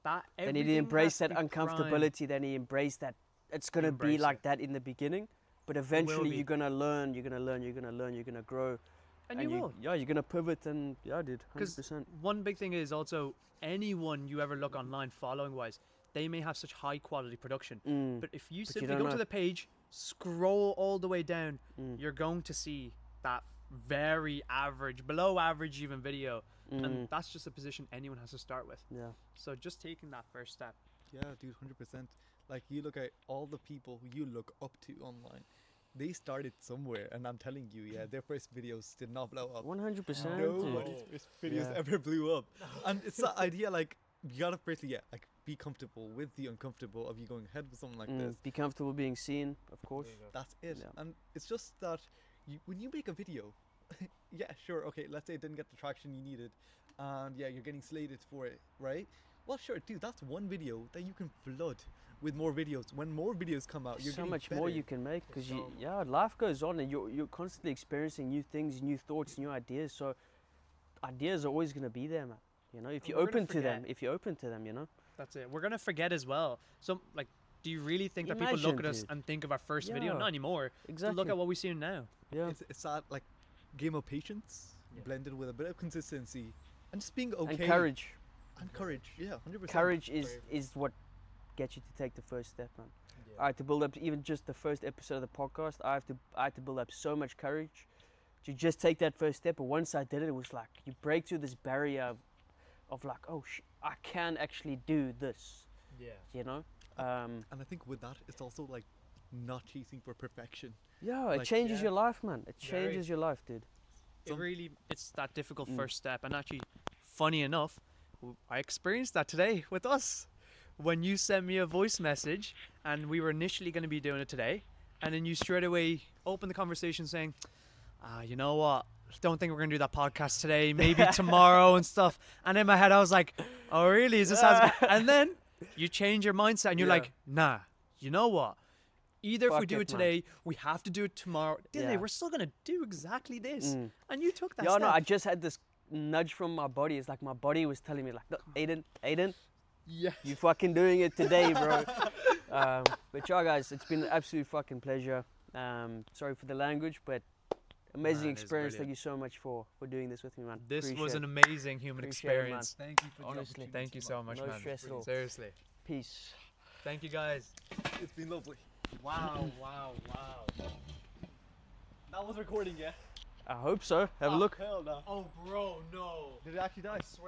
B: That
D: They need to
B: everything
D: embrace
B: has
D: that
B: to be prime.
D: uncomfortability. They need to embrace that it's gonna be
B: Embrace
D: like
B: it.
D: that in the beginning, but eventually
B: be.
D: you're gonna learn. You're gonna learn. You're gonna learn. You're gonna grow.
B: And you will.
D: Yeah, you're gonna pivot and yeah, dude, 100%.
B: One big thing is also anyone you ever look online following wise, they may have such high quality production. But if you simply
D: don't
B: go
D: know.
B: to the page, scroll all the way down,
D: Mm.
B: you're going to see that very average, below average even video. And that's just a position anyone has to start with.
D: Yeah.
B: So just taking that first step.
C: Yeah, dude, 100%. Like, you look at all the people who you look up to online. They started somewhere, and I'm telling you, yeah, their first videos did not blow up.
D: 100%, dude.
C: Nobody's first videos
D: Yeah.
C: ever blew up. And it's that idea, like, you gotta firstly, yeah, like, be comfortable with the uncomfortable of you going ahead with something like this.
D: Be comfortable being seen, of course.
C: That's it.
D: Yeah.
C: And it's just that when you make a video, yeah, sure, okay, let's say it didn't get the traction you needed, and yeah, you're getting slated for it, right? Well, sure, dude, that's one video that you can flood with more videos. When more videos come out, you're
D: So
C: getting
D: much more
C: better.
D: you can make because life goes on and you're constantly experiencing new things, new thoughts, new ideas. So ideas are always gonna be there, man. You know, if you're
B: we're gonna
D: open to them,
B: forget.
D: if you're open to them, you know.
B: That's it. We're gonna forget as well. So like, do you really think that people
D: Imagine,
B: look at us
D: dude.
B: and think of our first video?
D: Yeah.
B: Not anymore.
D: Exactly.
B: Look at what we see now.
D: Yeah.
C: It's that, like, game of patience blended with a bit of consistency and just being okay.
D: And courage.
C: And courage, yeah, 100%.
D: Courage is what gets you to take the first step, man. I had to build up even just the first episode of the podcast. I had to build up so much courage to just take that first step. But once I did it, it was like you break through this barrier of like, oh, I can actually do this.
B: Yeah.
D: You know.
C: And I think with that, it's also like not chasing for perfection.
D: Yeah, it
C: Like,
D: changes your life, man. It changes your life, dude.
B: It's that difficult first step. And actually, funny enough, I experienced that today with us. When you sent me a voice message, and we were initially going to be doing it today, and then you straight away opened the conversation saying, you know what, don't think we're going to do that podcast today, maybe tomorrow and stuff. And in my head I was like, oh really, is this how it's and then you change your mindset and you're like, nah, you know what, either if we
D: Fuck
B: do
D: it,
B: it today, we have to do it tomorrow.
D: Yeah.
B: We're still going to do exactly this. And you took that
D: Yeah,
B: step.
D: no, I just had this nudge from my body. It's like my body was telling me like, "Look, Aiden,
B: Yeah.
D: you fucking doing it today, bro." But yeah, guys, it's been an absolute fucking pleasure. Sorry for the language, but amazing
B: Man, it's
D: experience. Thank
B: brilliant.
D: you so much for doing this with me, man.
B: This was
D: Appreciate
B: an
D: it.
B: amazing human
D: Appreciate it, man.
B: experience.
C: Thank you for
D: Honestly.
C: the opportunity.
B: Thank you so much,
D: No
B: man.
D: stress at all.
B: Seriously.
D: Peace.
B: Thank you, guys.
C: It's been lovely.
B: Wow.
C: That was recording, yeah?
D: I hope so. Have a look.
C: Hell no.
B: Oh, bro, no.
C: Did it actually die?
B: I swear